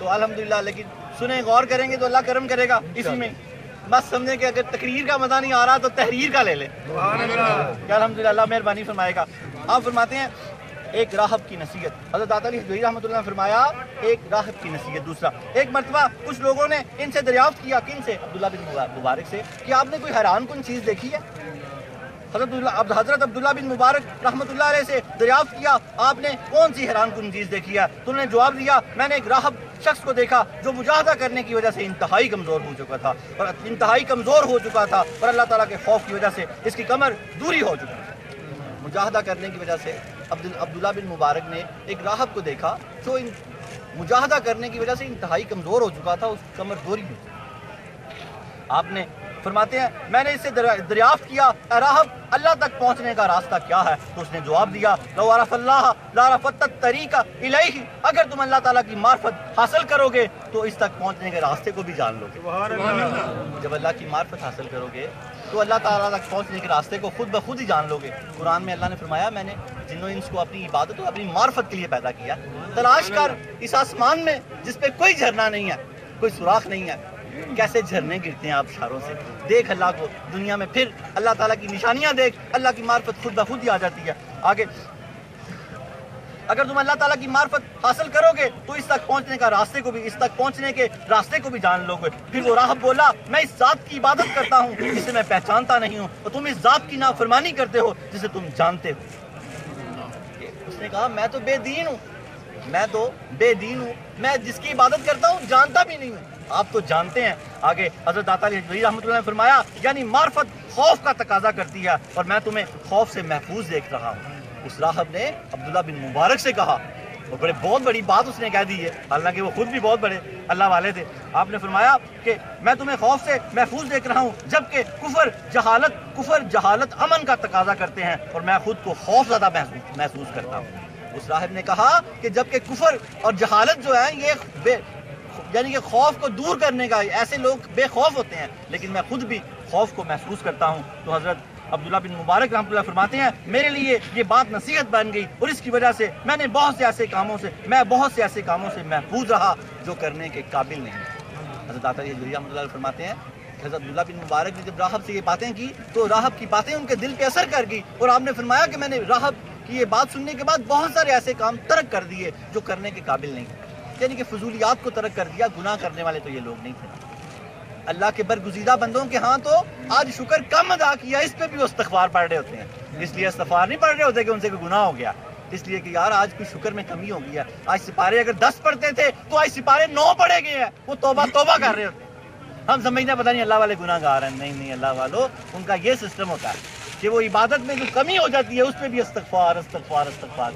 تو الحمدللہ، لیکن سنیں غور کریں گے تو اللہ کرم کرے گا اسی میں. بس سمجھیں کہ اگر تقریر کا مزہ نہیں آ رہا تو تحریر کا لے لیں. کہ الحمدللہ اللہ مہربانی فرمائے گا. آپ فرماتے ہیں ایک راہب کی نصیحت. حضرت داتا علی حجویری رحمۃ اللہ نے فرمایا ایک راہب کی نصیحت. دوسرا، ایک مرتبہ کچھ لوگوں نے ان سے دریافت کیا، کن سے؟ عبداللہ بن مبارک سے، کہ آپ نے کوئی حیران کن چیز دیکھی ہے؟ حضرت عبداللہ بن مبارک رحمۃ اللہ علیہ سے دریافت کیا آپ نے کون سی حیران کن چیز دیکھی ہے؟ تو انہوں نے جواب دیا میں نے ایک راہب شخص کو دیکھا جو مجاہدہ کرنے کی وجہ سے انتہائی کمزور ہو چکا تھا اور اللہ تعالیٰ کے خوف کی وجہ سے اس کی کمر دوری ہو چکی تھی. مجاہدہ کرنے کی وجہ سے عبداللہ بن مبارک نے ایک راہب کو دیکھا جو مجاہدہ کرنے کی وجہ سے انتہائی کمزور ہو چکا تھا، اس کی کمر دوری ہوئی. آپ نے فرماتے ہیں میں نے اس سے دریافت کیا اے راہب اللہ تک پہنچنے کا راستہ کیا ہے؟ تو اس نے جواب دیا لو عرف اللہ لعرفت الطریق الیہ، اگر تم اللہ تعالیٰ کی معرفت حاصل کرو گے تو اس تک پہنچنے کے راستے کو بھی جان لو گے. جب اللہ کی معرفت حاصل کرو گے تو اللہ تعالیٰ تک پہنچنے کے راستے کو خود بخود ہی جان لو گے. قرآن میں اللہ نے فرمایا میں نے جنوں انس کو اپنی عبادت اور اپنی معرفت کے لیے پیدا کیا. تلاش کر اس آسمان میں جس پہ کوئی جھرنا نہیں ہے، کوئی سوراخ نہیں ہے، کیسے جھرنے گرتے ہیں آبشاروں سے. دیکھ اللہ کو دنیا میں، پھر اللہ تعالیٰ کی نشانیاں دیکھ، اللہ کی معرفت خود بخود ہی آ جاتی ہے. آگے اگر تم اللہ تعالیٰ کی معرفت حاصل کرو گے تو اس تک پہنچنے کے راستے کو بھی جان لو گے. پھر وہ راہب بولا میں اس ذات کی عبادت کرتا ہوں جسے میں پہچانتا نہیں ہوں، اور تم اس ذات کی نافرمانی کرتے ہو جسے تم جانتے ہو. اس نے کہا میں تو بے دین ہوں، میں جس کی عبادت کرتا ہوں جانتا بھی نہیں ہوں، آپ تو جانتے ہیں. آگے حضرت داتا علی حجویری رحمۃ اللہ نے فرمایا یعنی معرفت خوف کا تقاضا کرتی ہے اور میں تمہیں خوف سے محفوظ دیکھ رہا ہوں. اس راہب نے عبداللہ بن مبارک سے کہا، اور بہت بڑی بات اس نے کہہ دی ہے، حالانکہ وہ خود بھی بہت بڑے اللہ والے تھے. آپ نے فرمایا کہ میں تمہیں خوف سے محفوظ دیکھ رہا ہوں جبکہ کفر جہالت امن کا تقاضا کرتے ہیں اور میں خود کو خوف زدہ محسوس کرتا ہوں. اس راہب نے کہا کہ جبکہ کفر اور جہالت جو ہے یہ یعنی کہ خوف کو دور کرنے کا، ایسے لوگ بے خوف ہوتے ہیں لیکن میں خود بھی خوف کو محسوس کرتا ہوں. تو حضرت عبداللہ بن مبارک رحمۃ اللہ فرماتے ہیں میرے لیے یہ بات نصیحت بن گئی اور اس کی وجہ سے میں بہت سے ایسے کاموں سے محفوظ رہا جو کرنے کے قابل نہیں. حضرت داتا علی حجویری رحمۃ اللہ فرماتے ہیں حضرت عبداللہ بن مبارک نے جب راہب سے یہ باتیں کی تو راہب کی باتیں ان کے دل پہ اثر کر گئی، اور آپ نے فرمایا کہ میں نے راہب کی یہ بات سننے کے بعد بہت سارے ایسے کام ترک کر دیے جو کرنے کے قابل نہیں، یعنی کہ فضولیات کو ترک کر دیا. گناہ کرنے والے تو یہ لوگ نہیں تھے. اللہ کے برگزیدہ بندوں کے ہاں تو آج شکر کم ادا کیا، اس پہ بھی وہ استغفار پڑھ رہے ہوتے ہیں. اس لیے استغفار نہیں پڑھ رہے ہوتے کہ ان سے کوئی گناہ ہو گیا، اس لیے کہ یار آج کوئی شکر میں کمی ہو گئی ہے. آج سپارے اگر 10 پڑھتے تھے تو آج سپارے 9 پڑھے گئے ہیں، وہ توبہ کر رہے ہوتے. ہم سمجھنا پتہ نہیں اللہ والے گناہ گار ہیں، نہیں اللہ والوں ان کا یہ سسٹم ہوتا ہے کہ وہ عبادت میں جو کمی ہو جاتی ہے اس پہ بھی استغفار کر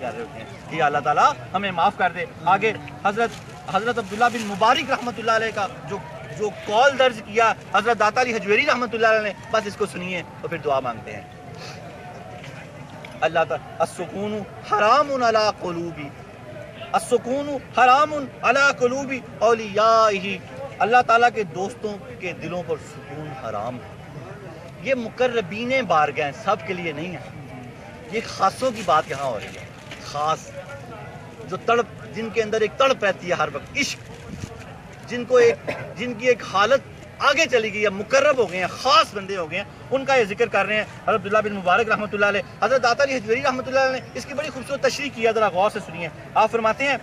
رہے ہوتے ہیں کہ اللہ تعالیٰ ہمیں معاف کر دے. آگے حضرت عبداللہ بن مبارک رحمۃ اللہ علیہ کا جو قول درج کیا حضرت داتا علی حجویری رحمۃ اللہ علیہ نے، بس اس کو سنیے اور پھر دعا مانگتے ہیں. اللہ تعالیٰ السکون حرام علی قلوب اولیائہ، اللہ تعالیٰ کے دوستوں کے دلوں پر سکون حرام ہے. یہ مقربین بارگاہ سب کے لیے نہیں ہے، یہ خاصوں کی بات یہاں ہو رہی ہے. خاص جو جن کے اندر ایک تڑپ رہتی ہے ہر وقت، عشق، جن کی ایک حالت آگے چلی گئی ہے، مقرب ہو گئے ہیں، خاص بندے ہو گئے ہیں، ان کا یہ ذکر کر رہے ہیں حضرت عبداللہ بن مبارک رحمۃ اللہ علیہ. حضرت داتا علی حجویری رحمۃ اللہ علیہ نے اس کی بڑی خوبصورت تشریح کی ہے، ذرا غور سے سنیے. آپ فرماتے ہیں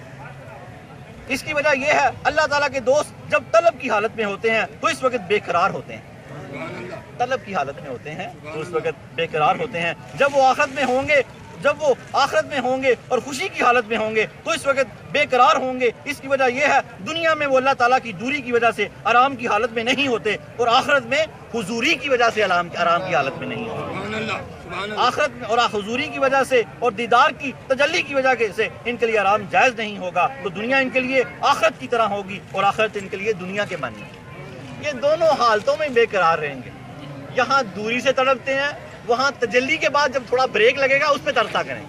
اس کی وجہ یہ ہے اللہ تعالیٰ کے دوست جب طلب کی حالت میں ہوتے ہیں تو اس وقت بے قرار ہوتے ہیں. طلب کی حالت میں ہوتے ہیں تو اس وقت بے قرار ہوتے ہیں. جب وہ آخرت میں ہوں گے اور خوشی کی حالت میں ہوں گے تو اس وقت بے قرار ہوں گے. اس کی وجہ یہ ہے دنیا میں وہ اللہ تعالیٰ کی دوری کی وجہ سے آرام کی حالت میں نہیں ہوتے اور آخرت میں حضوری کی وجہ سے آرام کی حالت میں نہیں ہوتے. آخرت میں اور حضوری کی وجہ سے اور دیدار کی تجلی کی وجہ سے ان کے لیے آرام جائز نہیں ہوگا. تو دنیا ان کے لیے آخرت کی طرح ہوگی اور آخرت ان کے لیے دنیا کے معنی. یہ دونوں حالتوں میں بے قرار رہیں گے. یہاں دوری سے تڑپتے ہیں، وہاں تجلی کے بعد جب تھوڑا بریک لگے گا اس پہ ترسا کریں.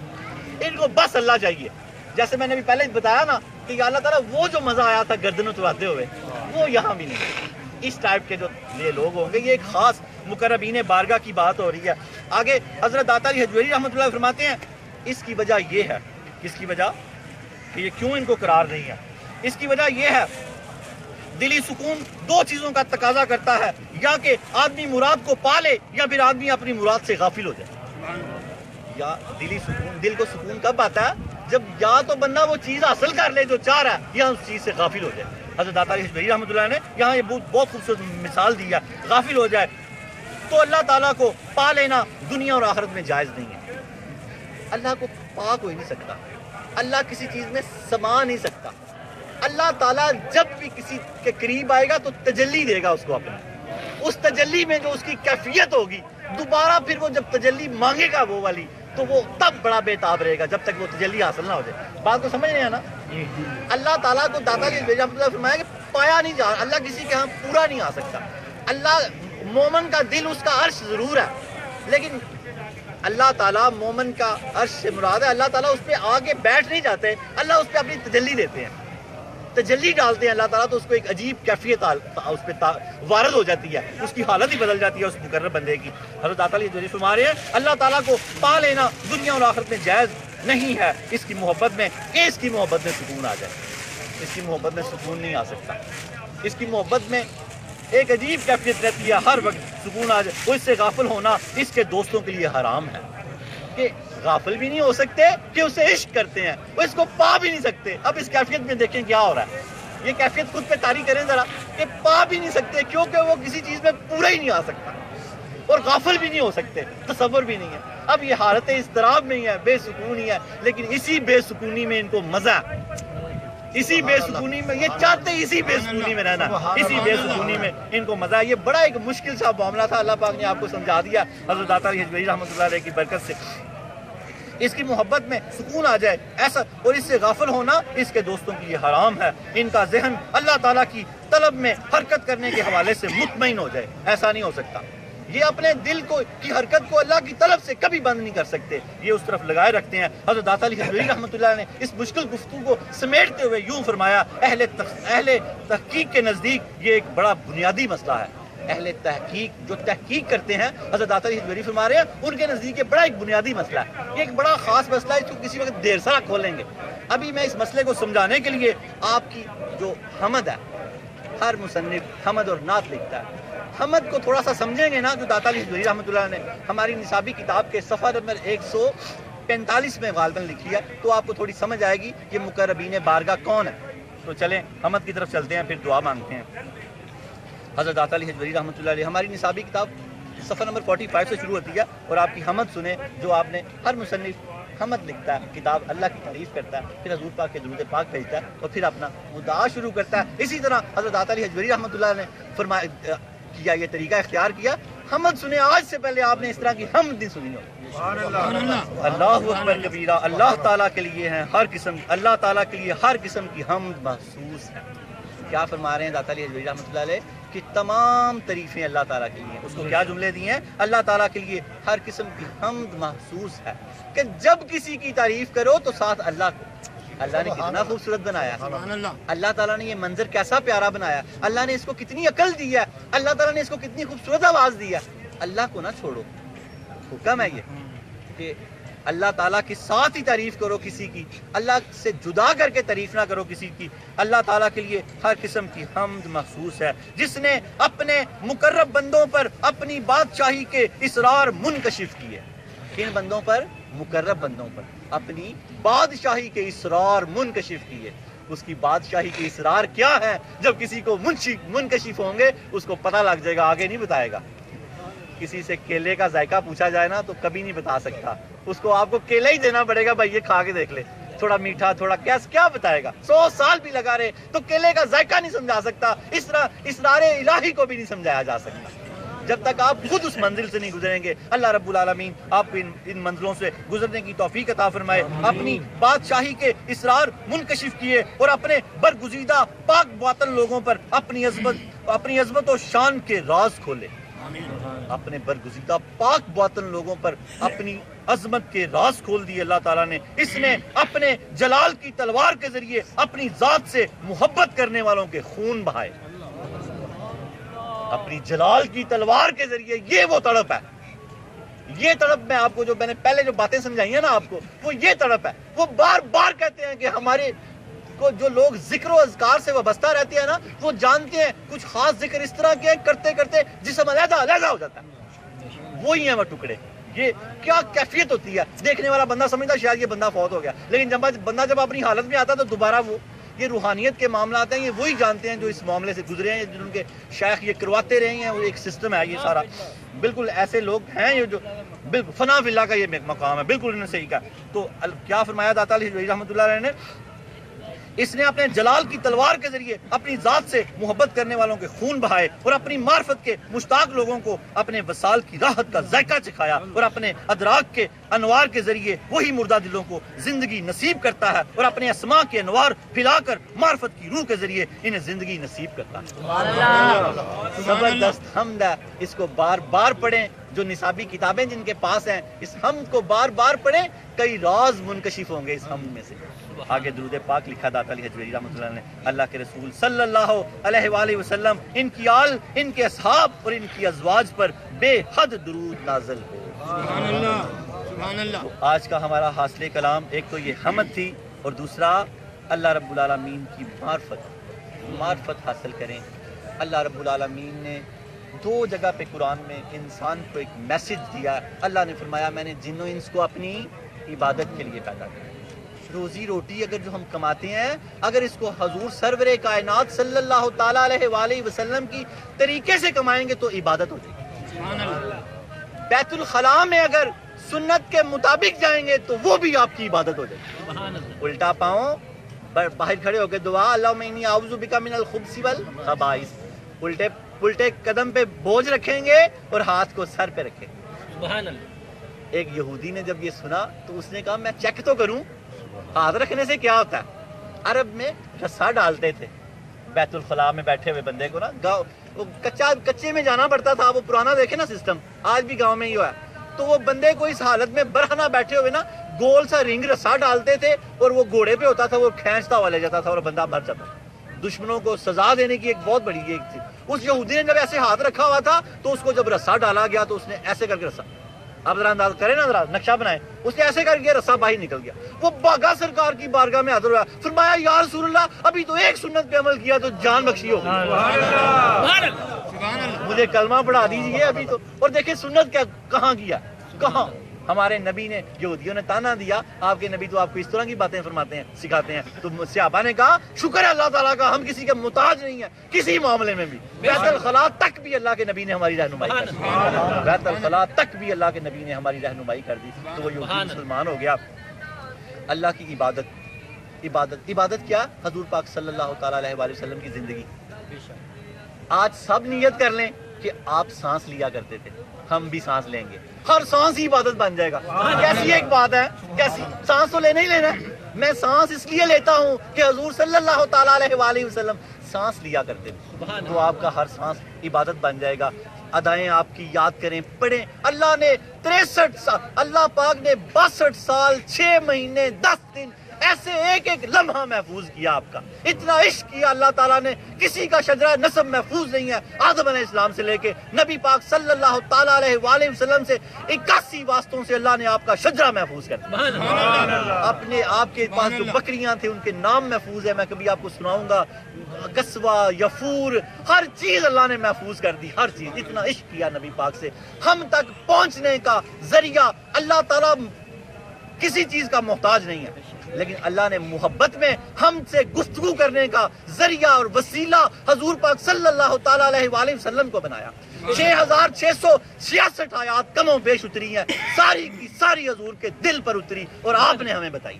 ان کو بس اللہ چاہیے. جیسے میں نے بھی پہلے بتایا نا کہ اللہ تعالیٰ وہ جو مزہ آیا تھا گردن اتراتے ہوئے وہ یہاں بھی نہیں. اس ٹائپ کے جو یہ لوگ ہوں گے، یہ ایک خاص مقربین بارگاہ کی بات ہو رہی ہے. آگے حضرت داتا علی حجویری رحمۃ اللہ فرماتے ہیں اس کی وجہ یہ ہے، اس کی وجہ کہ یہ کیوں ان کو قرار نہیں ہے. اس کی وجہ یہ ہے دلی سکون دو چیزوں کا تقاضا کرتا ہے، یا کہ آدمی مراد کو پا لے یا پھر آدمی اپنی مراد سے غافل ہو جائے۔ یا دلی سکون، دل کو سکون کب آتا ہے؟ جب یا تو بندہ وہ چیز حاصل کر لے جو چاہ رہا ہے، یا اس چیز سے غافل ہو جائے۔ حضرت داتا علی حجویری رحمۃ اللہ نے یہاں یہ بہت خوبصورت مثال دی ہے، غافل ہو جائے تو اللہ تعالیٰ کو پا لینا دنیا اور آخرت میں جائز نہیں ہے۔ اللہ کو پا کوئی نہیں سکتا، اللہ کسی چیز میں سما نہیں سکتا۔ اللہ تعالیٰ جب بھی کسی کے قریب آئے گا تو تجلی دے گا اس کو اپنا، اس تجلی میں جو اس کی کیفیت ہوگی، دوبارہ پھر وہ جب تجلی مانگے گا وہ والی، تو وہ تب بڑا بے تاب رہے گا جب تک وہ تجلی حاصل نہ ہو جائے۔ بات کو سمجھ رہے ہیں نا؟ اللہ تعالیٰ کو داتا علی حجویری رحمۃ اللہ نے فرمایا کہ پایا نہیں جا، اللہ کسی کے ہاں پورا نہیں آ سکتا۔ اللہ مومن کا دل اس کا عرش ضرور ہے، لیکن اللہ تعالیٰ مومن کا عرش سے مراد ہے اللہ تعالیٰ اس پہ آگے بیٹھ نہیں جاتے، اللہ اس پہ اپنی تجلی دیتے ہیں، تجلی ڈالتے ہیں اللہ تعالیٰ، تو اس کو ایک عجیب کیفیت اس پہ وارد ہو جاتی ہے، اس کی حالت ہی بدل جاتی ہے اس مقرر بندے کی۔ حضرت داتا علی حجویری فرما رہے ہیں اللہ تعالیٰ کو پا لینا دنیا اور آخرت میں جائز نہیں ہے، اس کی محبت میں، اس کی محبت میں سکون آ جائے، اس کی محبت میں سکون نہیں آ سکتا۔ اس کی محبت میں ایک عجیب کیفیت رہتی ہے، ہر وقت سکون آ جائے، وہ اس سے غافل ہونا اس کے دوستوں کے لیے حرام ہے، کہ غافل بھی نہیں ہو سکتے کہ اسے عشق کرتے ہیں، وہ اس کو پا بھی نہیں سکتے۔ اب اس کیفیت میں دیکھیں کیا ہو رہا ہے، یہ کیفیت خود پہ طاری کریں ذرا، کہ پا بھی نہیں سکتے کیونکہ وہ کسی چیز میں پورا ہی نہیں آ سکتا، اور غافل بھی نہیں ہو سکتے، تصور بھی نہیں ہے۔ اب یہ حالت اضطراب میں ہی ہے، بے سکونی ہے، لیکن اسی بے سکونی میں ان کو مزہ ہے، اسی بے سکونی میں یہ چاہتے ہیں، اسی بے سکونی میں رہنا، اسی بے سکونی میں ان کو مزہ ہے۔ یہ بڑا ایک مشکل سا معاملہ تھا، اللہ پاک نے آپ کو سمجھا دیا حضرت داتا علی حجویری رحمۃ اللہ علیہ کی برکت سے۔ اس کی محبت میں سکون آ جائے ایسا، اور اس سے غافل ہونا اس کے دوستوں کے لیے حرام ہے۔ ان کا ذہن اللہ تعالیٰ کی طلب میں حرکت کرنے کے حوالے سے مطمئن ہو جائے، ایسا نہیں ہو سکتا۔ یہ اپنے دل کی حرکت کو اللہ کی طلب سے کبھی بند نہیں کر سکتے، یہ اس طرف لگائے رکھتے ہیں۔ حضرت داتا علی حجویری رحمۃ اللہ نے اس مشکل گفتگو کو سمیٹتے ہوئے یوں فرمایا، اہل تحقیق کے نزدیک یہ ایک بڑا بنیادی مسئلہ ہے۔ اہل تحقیق جو تحقیق کرتے ہیں، حضرت داتا علی حجویری فرما رہے ہیں، ان کے نزدیک یہ بڑا ایک بنیادی مسئلہ ہے، یہ ایک بڑا خاص مسئلہ ہے، اس کو کسی وقت دیر سرا کھولیں گے۔ ابھی میں اس مسئلے کو سمجھانے کے لیے آپ کی جو حمد ہے، ہر مصنف حمد اور نعت لکھتا ہے، حمد کو تھوڑا سا سمجھیں گے نا، جو داتا علی حجویری رحمۃ اللہ نے ہماری نصابی کتاب کے صفحہ نمبر 145 میں غالباً لکھی ہے، تو آپ کو تھوڑی سمجھ آئے گی کہ مقربین بارگاہ کون ہے۔ تو چلیں حمد کی طرف چلتے ہیں، پھر دعا مانگتے ہیں۔ حضرت داتا علی حجویری رحمۃ اللہ علیہ ہماری نصابی کتاب صفحہ نمبر 45 سے شروع ہوتی ہے، اور آپ کی حمد سنیں جو آپ نے، ہر مصنف حمد لکھتا ہے، کتاب اللہ کی تعریف کرتا ہے، پھر حضور پاک کے درود پاک بھیجتا ہے، اور پھر اپنا مدعا شروع کرتا ہے۔ اسی طرح حضرت داتا علی حجویری رحمۃ اللہ نے فرمایا کیا، یہ طریقہ اختیار کیا، حمد سنیں، آج سے پہلے آپ نے اس طرح کی حمد نہیں سنی ہو۔ اللہ اکبر کبیرہ، اللہ تعالیٰ کے لیے ہیں ہر قسم، اللہ تعالیٰ کے لیے ہر قسم کی حمد محسوس ہے۔ کیا فرما رہے ہیں داتا علی حجویری رحمۃ اللہ علیہ کہ تمام تعریفیں اللہ تعالیٰ کے لیے، اس کو کیا جملے دیے ہیں، اللہ تعالیٰ کے لیے ہر قسم کی حمد محسوس ہے، کہ جب کسی کی تعریف کرو تو ساتھ اللہ کو۔ اللہ نے کتنا خوبصورت بنایا، اللہ تعالیٰ نے یہ منظر کیسا پیارا بنایا، اللہ نے اس کو کتنی عقل دی ہے، اللہ تعالیٰ نے اس کو کتنی خوبصورت آواز دی ہے۔ اللہ کو نہ چھوڑو، حکم ہے یہ کہ اللہ تعالیٰ کے ساتھ ہی تعریف کرو کسی کی، اللہ سے جدا کر کے تعریف نہ کرو کسی کی۔ اللہ تعالیٰ کے لیے ہر قسم کی حمد محسوس ہے، جس نے اپنے مقرب بندوں پر اپنی بادشاہی کے اسرار منکشف کیے۔ کن بندوں پر؟ مقرب بندوں پر اپنی بادشاہی کے اسرار منکشف کیے۔ اس کی بادشاہی کے اسرار کیا ہے؟ جب کسی کو منکشف ہوں گے اس کو پتہ لگ جائے گا، آگے نہیں بتائے گا۔ کسی سے کیلے کا ذائقہ پوچھا جائے نا تو کبھی نہیں بتا سکتا، اس کو آپ کو کیلا ہی دینا پڑے گا، بھائی یہ کھا کے دیکھ لے، تھوڑا میٹھا تھوڑا کیا بتائے گا، 100 سال بھی لگا رہے تو کیلے کا ذائقہ نہیں سمجھا سکتا، اس طرح اسرار الہی کو بھی نہیں سمجھایا جا سکتا جب تک آپ خود اس منزل سے نہیں گزریں گے۔ اللہ رب العالمین آپ کو ان منزلوں سے گزرنے کی توفیق عطا فرمائے۔ اپنی بادشاہی کے اسرار منکشف کیے اور اپنے برگزیدہ پاک باطن لوگوں پر اپنی عظمت و شان کے راز کھولے۔ اپنے برگزیدہ پاک باطن لوگوں پر اپنی عظمت کے راز کھول دیے اللہ تعالیٰ نے۔ اس نے اپنے جلال کی تلوار کے ذریعے اپنی ذات سے محبت کرنے والوں کے خون بہائے۔ اپنی جلال کی تلوار کے ذریعے یہ وہ تڑپ ہے، یہ تڑپ میں نے پہلے جو باتیں سمجھائی ہیں نا آپ کو، وہ یہ تڑپ ہے۔ وہ بار بار کہتے ہیں کہ کو جو لوگ ذکر و اذکار سے وابستہ رہتے ہیں نا وہ جانتے ہیں کچھ خاص ذکر اس طرح کے کرتے کرتے جسم علیحدہ علیحدہ ہو جاتا ہے، وہی ہیں وہ ٹکڑے. یہ کیا کیفیت ہوتی ہے، دیکھنے والا بندہ سمجھتا شاید یہ بندہ فوت ہو گیا، لیکن جب بندہ جب اپنی حالت میں آتا ہے تو دوبارہ وہ یہ روحانیت کے معاملات ہیں، یہ وہی جانتے ہیں جو اس معاملے سے گزرے ہیں، جن کے شیخ یہ کرواتے رہے ہیں. وہ ایک سسٹم ہے یہ سارا. بالکل ایسے لوگ ہیں یہ جو بالکل فنا فی اللہ کا یہ مقام ہے، بالکل انہوں نے صحیح کہا. تو کیا فرمایا داتا علی رحمۃ اللہ علیہ نے، اس نے اپنے جلال کی تلوار کے ذریعے اپنی ذات سے محبت کرنے والوں کے خون بہائے اور اپنی معرفت کے مشتاق لوگوں کو اپنے وصال کی راحت کا ذائقہ چکھایا، اور اپنے ادراک کے انوار کے ذریعے وہی مردہ دلوں کو زندگی نصیب کرتا ہے، اور اپنے اسماء کے انوار پھیلا کر معرفت کی روح کے ذریعے انہیں زندگی نصیب کرتا ہے. زبردست حمد ہے. اس کو بار بار پڑھیں. جو نصابی کتابیں جن کے پاس ہیں اس حمد کو بار بار پڑھیں، کئی راز منکشف ہوں گے اس حمد میں سے. آگے درود پاک لکھا داتا علی حجویری رحمۃ اللہ نے، اللہ کے رسول صلی اللہ علیہ وآلہ وسلم، ان کی آل، ان کے اصحاب اور ان کی ازواج پر بے حد درود نازل ہو. سبحان اللہ سبحان اللہ. آج کا ہمارا حاصل کلام ایک تو یہ حمد تھی، اور دوسرا اللہ رب العالمین کی معرفت حاصل کریں. اللہ رب العالمین نے 2 جگہ پہ قرآن میں انسان کو ایک میسج دیا. اللہ نے فرمایا میں نے جن و انس کو اپنی عبادت کے لیے پیدا کیا. روزی روٹی اگر جو ہم کماتے ہیں، اگر اس کو حضور سرور کائنات صلی اللہ تعالیٰ علیہ وآلہ وسلم کی طریقے سے کمائیں گے تو عبادت ہو جائے گی. سبحان اللہ. بیت الخلاء میں اگر سنت کے مطابق جائیں گے تو وہ بھی آپ کی عبادت ہو جائے گی. الٹا پاؤں باہر کھڑے ہو کے دعا اللہم انی اعوذ بک من الخبث والخبائث، الٹے قدم پہ بوجھ رکھیں گے اور ہاتھ کو سر پہ رکھیں گے. سبحان اللہ. ایک یہودی نے جب یہ سنا تو اس نے کہا میں چیک تو کروں ہاتھ رکھنے سے کیا ہوتا ہے. عرب میں رسا ڈالتے تھے بیت الخلاء میں بیٹھے ہوئے بندے کو نا، گاؤں کچے میں جانا پڑتا تھا. وہ پرانا دیکھے نا سسٹم، آج بھی گاؤں میں ہی ہوا ہے. تو وہ بندے کو اس حالت میں برہنہ بیٹھے ہوئے نا گول سا رنگ رسا ڈالتے تھے، اور وہ گھوڑے پہ ہوتا تھا، وہ کھینچتا ہوا لے جاتا تھا اور بندہ مر جاتا. دشمنوں کو سزا دینے کی ایک بہت بڑی ایک تھی. اس یہودی نے جب ایسے ہاتھ رکھا ہوا تھا تو اس کو جب رسا ڈالا گیا تو اس نے ایسے کر کے رسا، آپ ذرا انداز کریں نا، ذرا نقشہ بنائیں، اس نے ایسے کر کے رسا باہر نکل گیا. وہ باغا سرکار کی بارگاہ میں حاضر ہوا، فرمایا یا رسول اللہ ابھی تو ایک سنت پہ عمل کیا تو جان بخشی ہو گئی، مجھے کلمہ پڑھا دیجیے ابھی تو. اور دیکھیں سنت کیا کہاں کیا، کہاں ہمارے نبی نے، یہودیوں نے تانا دیا آپ کے نبی تو آپ کو اس طرح کی باتیں فرماتے ہیں سکھاتے ہیں. تو صحابہ نے کہا شکر ہے اللہ تعالیٰ کا ہم کسی کے محتاج نہیں ہیں کسی معاملے میں بھی. بیت الخلاء تک بھی اللہ کے نبی نے ہماری رہنمائی کر دی، بیت الخلاء تک بھی اللہ کے نبی نے ہماری رہنمائی کر دی. تو وہ یہودی مسلمان ہو گیا. اللہ کی عبادت کیا؟ حضور پاک صلی اللہ تعالیٰ علیہ وآلہ وسلم کی زندگی. آج سب نیت کر لیں کہ آپ سانس لیا کرتے تھے، ہم بھی سانس لیں گے، ہر سانس ہی عبادت بن جائے گا. کیسی ایک بات ہے، کیسی سانس تو لینا ہی لینا ہے. میں سانس اس لیے لیتا ہوں کہ حضور صلی اللہ تعالیٰ علیہ وآلہ وسلم سانس لیا کرتے تھے، تو آپ کا ہر سانس عبادت بن جائے گا. ادائیں آپ کی یاد کریں، پڑھیں. اللہ نے 63 سال، اللہ پاک نے 62 سال 6 مہینے 10 دن ایسے ایک ایک لمحہ محفوظ کیا آپ کا. اتنا عشق کیا اللہ تعالیٰ نے. کسی کا شجرہ نسب محفوظ نہیں ہے. آدم علیہ السلام سے لے کے نبی پاک صلی اللہ تعالیٰ علیہ وآلہ وسلم سے 81 واسطوں سے اللہ نے آپ کا شجرہ محفوظ کر دیا. اپنے آپ کے پاس جو بکریاں تھے ان کے نام محفوظ ہے، میں کبھی آپ کو سناؤں گا. قصوہ، یفور، ہر چیز اللہ نے محفوظ کر دی، ہر چیز. اتنا عشق کیا نبی پاک سے. ہم تک پہنچنے کا ذریعہ اللہ تعالیٰ کسی چیز کا محتاج نہیں ہے، لیکن اللہ نے محبت میں ہم سے گفتگو کرنے کا ذریعہ اور وسیلہ حضور پاک صلی اللہ تعالیٰ علیہ وآلہ وسلم کو بنایا. 6666 آیات کم و بیش اتری ہیں، ساری کی ساری حضور کے دل پر اتری اور آپ نے ہمیں بتائی.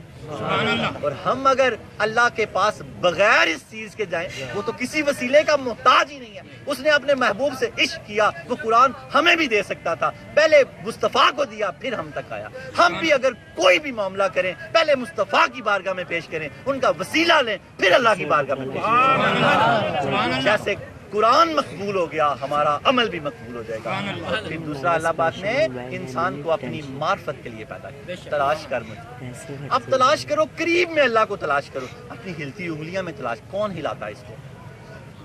اور ہم اگر اللہ کے پاس بغیر اس چیز کے جائیں، وہ تو کسی وسیلے کا محتاج ہی نہیں ہے. اس نے اپنے محبوب سے عشق کیا. وہ قرآن ہمیں بھی دے سکتا تھا، پہلے مصطفیٰ کو دیا پھر ہم تک آیا. ہم بھی اگر کوئی بھی معاملہ کریں پہلے مصطفیٰ کی بارگاہ میں پیش کریں، ان کا وسیلہ لیں، پھر اللہ کی بارگاہ میں پیش کریں. جیسے قرآن مقبول ہو گیا ہمارا عمل بھی مقبول ہو جائے گا. پھر دوسرا اللہ پاک نے انسان کو اپنی معرفت کے لیے پیدا کیا. تلاش کر مجھے، اب تلاش کرو، قریب میں اللہ کو تلاش کرو. اپنی ہلتی انگلیاں میں تلاش، کون ہلاتا ہے اس کو؟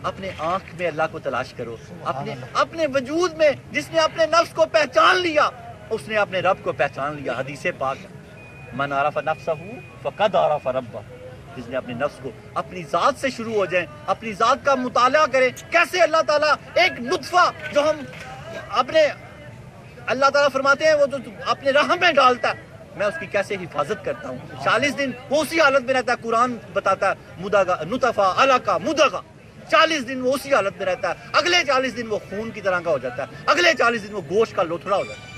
اپنے آنکھ میں اللہ کو تلاش کرو. اپنے وجود میں جس نے اپنے نفس کو پہچان لیا اس نے اپنے رب کو پہچان لیا. حدیث پاک من عرف نفسہ فقد عرف ربہ. جس نے اپنے نفس کو اپنی ذات سے شروع ہو جائیں, اپنی ذات کا مطالعہ کریں, کیسے اللہ تعالیٰ ایک نطفہ جو ہم اپنے اللہ تعالیٰ فرماتے ہیں وہ تو اپنے رحم میں ڈالتا ہے, میں اس کی کیسے حفاظت کرتا ہوں. 40 دن وہ اسی حالت میں رہتا ہے, قرآن بتاتا ہے مدغہ نطفہ علقہ مدغہ, 40 دن وہ اسی حالت میں رہتا ہے, اگلے 40 دن وہ خون کی طرح کا ہو جاتا ہے, اگلے 40 دن وہ گوشت کا لوتھڑا ہو جاتا ہے.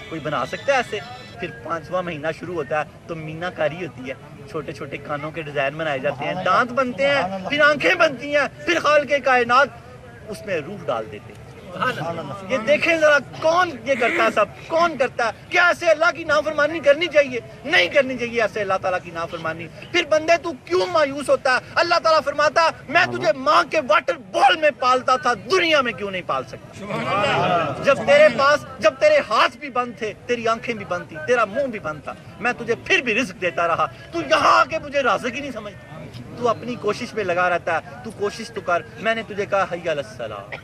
کوئی بنا سکتا ہے ایسے؟ پھر 5واں مہینہ شروع ہوتا ہے تو مینا کاری ہوتی ہے, چھوٹے چھوٹے کانوں کے ڈیزائن بنائے جاتے ہیں, دانت بنتے ہیں, پھر آنکھیں بنتی ہیں, پھر خالق کائنات اس میں روح ڈال دیتے ہیں. یہ دیکھیں ذرا کون یہ کرتا ہے, سب کون کرتا ہے؟ کیا ایسے اللہ کی نافرمانی کرنی چاہیے؟ نہیں کرنی چاہیے ایسے اللہ تعالیٰ کی نافرمانی. پھر بندے تو کیوں مایوس ہوتا ہے؟ اللہ تعالیٰ فرماتا ہے میں تجھے ماں کے واٹر بول میں پالتا تھا, دنیا میں کیوں نہیں پال سکتا؟ جب تیرے پاس, جب تیرے ہاتھ بھی بند تھے, تیری آنکھیں بھی بند تھی, تیرا منہ بھی بند تھا, میں تجھے پھر بھی رزق دیتا رہا, تو یہاں آ کے مجھے رازق ہی نہیں سمجھتا. تو اپنی کوشش میں لگا رہتا ہے, تو کوشش تو کر. میں نے تجھے کہا حی علی الصلاۃ,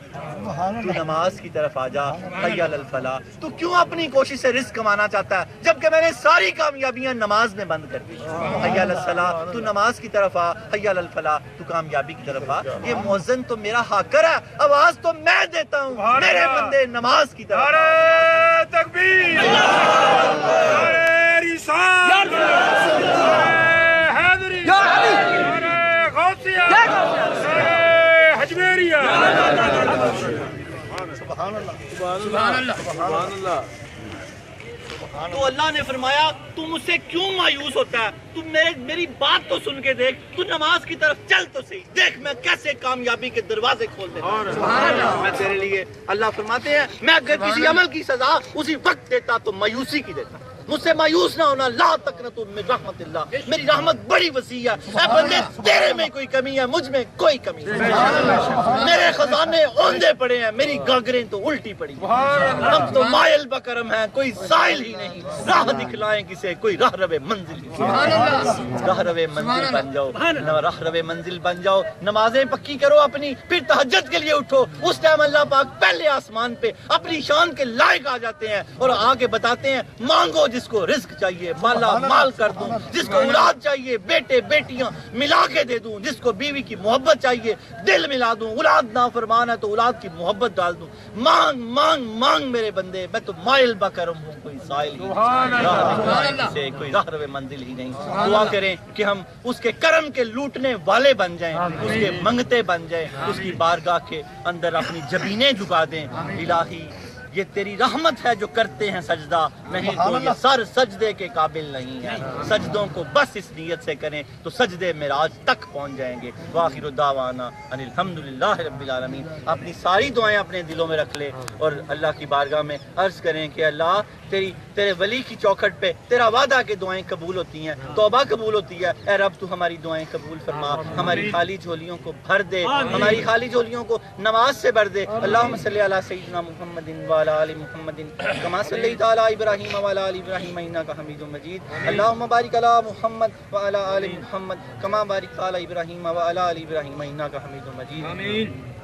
تو نماز کی طرف آ جا, حی علی الفلاح. تو کیوں اپنی کوشش سے رزق کمانا چاہتا ہے جبکہ میں نے ساری کامیابیاں نماز میں بند کر دی؟ حی علی الصلاۃ, تو نماز کی طرف آ, حی علی الفلاح, تو کامیابی کی طرف آ. یہ مؤذن تو میرا حاکر ہے, آواز تو میں دیتا ہوں, میرے بندے نماز کی طرف. نعرہ تکبیر, نعرہ رسالت, حیدری, نعرہ غوثیہ, نعرہ حجویریہ. سبحان اللہ, سبحان اللہ. تو اللہ نے فرمایا تو مجھ سے کیوں مایوس ہوتا ہے؟ تو میری بات تو سن کے دیکھ, تو نماز کی طرف چل تو صحیح, دیکھ میں کیسے کامیابی کے دروازے کھول دیتا ہوں میں تیرے لیے. اللہ فرماتے ہیں میں اگر کسی عمل کی سزا اسی وقت دیتا تو مایوسی کی دیتا. مجھ سے مایوس نہ ہونا, لا تقنطوا من رحمت اللہ, میری رحمت بڑی وسیع ہے. اے بندے تیرے میں کوئی کمی ہے, مجھ میں کوئی کمی نہیں. میرے خزانے اوندے پڑے ہیں, میری گاگریں تو الٹی پڑی. ہم تو مائل بکرم ہیں, کوئی سائل ہی نہیں. راہ دکھلائیں کسے, کوئی راہ روے منزل ہی نہیں. راہ روے منزل بن جاؤ, راہ روے منزل بن جاؤ. نمازیں پکی کرو اپنی, پھر تہجد کے لیے اٹھو. اس ٹائم اللہ پاک پہلے آسمان پہ اپنی شان کے لائق آ جاتے ہیں اور آ کے بتاتے ہیں مانگو, جس کو رزق چاہیے مالا مال کر دوں, جس کو اولاد چاہیے بیٹے بیٹیاں ملا کے دے دوں, جس کو بیوی کی محبت چاہیے دل ملا دوں, اولاد نافرمان ہے تو اولاد کی محبت ڈال دوں. مانگ مانگ مانگ میرے بندے, میں تو مائل بکرم ہوں, کوئی سائل ہی نہیں, کوئی راہ روے منزل ہی نہیں. دعا کریں کہ ہم اس کے کرم کے لوٹنے والے بن جائیں, اس کے منگتے بن جائیں, اس کی بارگاہ کے اندر اپنی جبینیں جھکا دیں. الہی یہ تیری رحمت ہے جو کرتے ہیں سجدہ, نہیں تو یہ سر سجدے کے قابل نہیں ہے. سجدوں کو بس اس نیت سے کریں تو سجدے معراج تک پہنچ جائیں گے. وآخر دعوانا ان الحمدللہ رب العالمین. اپنی ساری دعائیں اپنے دلوں میں رکھ لیں اور اللہ کی بارگاہ میں عرض کریں کہ اللہ تیرے ولی کی چوکھٹ پہ تیرا وعدہ کہ دعائیں قبول ہوتی ہیں, توبہ قبول ہوتی ہے. اے رب تو ہماری دعائیں قبول فرما, ہماری خالی جھولیوں کو بھر دے, ہماری خالی جھولیوں کو نماز سے بھر دے. اللہم صلی علی سیدنا محمد وعلی آل محمد کما صلیت علی ابراہیم وعلی آل ابراہیم انک حمید مجید. اللہم بارک علی محمد وعلی آل محمد کما بارکت علی ابراہیم وعلی آل ابراہیم انک حمید مجید. آمین.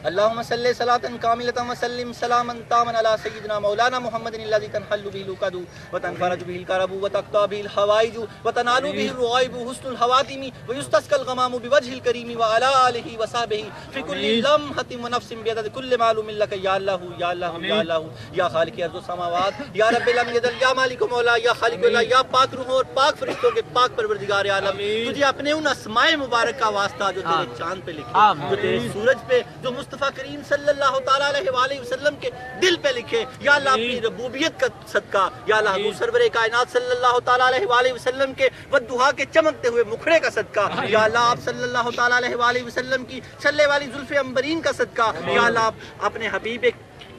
اللهم صل صلاة كاملة وسلم سلاما تاما على سيدنا مولانا محمد الذي تنحل به العقد وتنفرج به الكرب وتقطع به الحوائج وتنال به الرغائب وحسن الخواتم ويستسقى الغمام بوجه الكريم وعلى آله وصحبه في كل لمحة ونفس بعدد كل معلوم لك يا الله يا الله يا الله يا خالق ارض السماوات يا رب لم يزل يا مالك مولا يا خالق مولا يا پاک روح اور پاک فرشتوں کے پاک پروردگار عالم, تجھے اپنے ان اسماء مبارک کا واسطہ جو تیرے چاند پہ لکھے, جو تیرے سورج پہ, جو مصطفیٰ کریم صلی اللہ تعالیٰ علیہ وآلہ وسلم کے دل پہ لکھے. یا اللہ اپنی ربوبیت کا صدقہ, یا اللہ حضور سرور کائنات صلی اللہ تعالیٰ علیہ وآلہ وسلم کے والدہا کے چمکتے ہوئے مکھڑے کا صدقہ, یا اللہ آپ صلی اللہ تعالیٰ علیہ وآلہ وسلم کی چھلے والی زلف عنبرین کا صدقہ, یا اللہ اپنے حبیب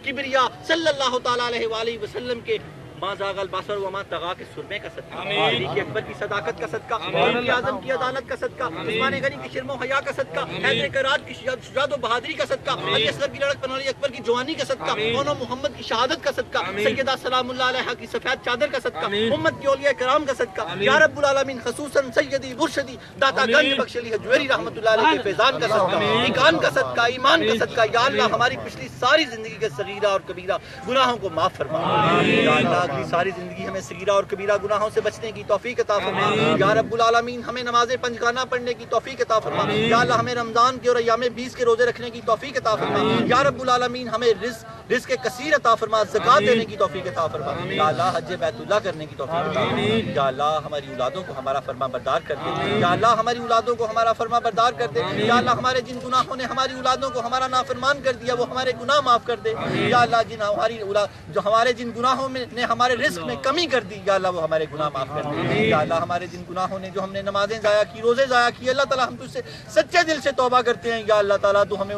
کبریا صلی اللہ تعالیٰ علیہ وآلہ وسلم کے ما زاغ البصر وما طغى کے سرمے کا صدقہ, صدیق اکبر کی صداقت کا صدقہ, فاروق اعظم کی عدالت کا صدقہ, عثمان غنی کی شرم و حیا کا صدقہ, حیدر کرات کی شجاعت و بہادری کا صدقہ, علی اصغر کی لڑک علی اکبر کی جوانی کا صدقہ, کون محمد کی شہادت کا صدقہ, سیدہ سلام اللہ علیہا کی سفید چادر کا صدقہ, امت کے اولیاء کرام کا صدقہ, یا رب العالمین خصوصاً سیدی مرشدی داتا گنج بخش علی حجویری رحمۃ اللہ علیہ کے فیضان کا صدقہ, ایقان کا صدقہ, ایمان کا صدقہ. یا اللہ ہماری پچھلی ساری زندگی کے صغیرہ اور کبیرہ گناہوں کو معاف فرما. یا اللہ اگلی ساری زندگی ہمیں صغیرہ اور کبیرہ گناہوں سے بچنے کی توفیق عطا فرما یا رب العالمین ہمیں نماز پنجگانہ پڑھنے کی توفیق عطا فرما یا اللہ ہمیں رمضان کے اور ایام 20 کے روزے رکھنے کی توفیق عطا فرما یا رب العالمین ہمیں رزق کثیر عطا فرما زکات دینے کی توفیق عطا فرما یا اللہ حج بیت اللہ کرنے کی توفیق عطا فرما یا اللہ ہماری اولادوں کو ہمارا فرما بردار کر دے یا اللہ ہماری اولادوں کو ہمارا فرما بردار کر دے یا اللہ ہمارے جن گناہوں نے ہماری اولادوں کو ہمارا نافرمان کر دیا وہ ہمارے گناہ معاف کر دے یا اللہ جو ہمارے جن گناہوں نے ہمارے رزق میں کمی کر دی یا اللہ وہ ہمارے گناہ معاف کر دے یا اللہ ہمارے جن گناہوں نے جو ہم نے نمازیں ضائع کی روزے ضائع کی اللہ تعالیٰ ہم تجھ سے سچے دل سے توبہ کرتے ہیں یا اللہ تعالیٰ تو ہمیں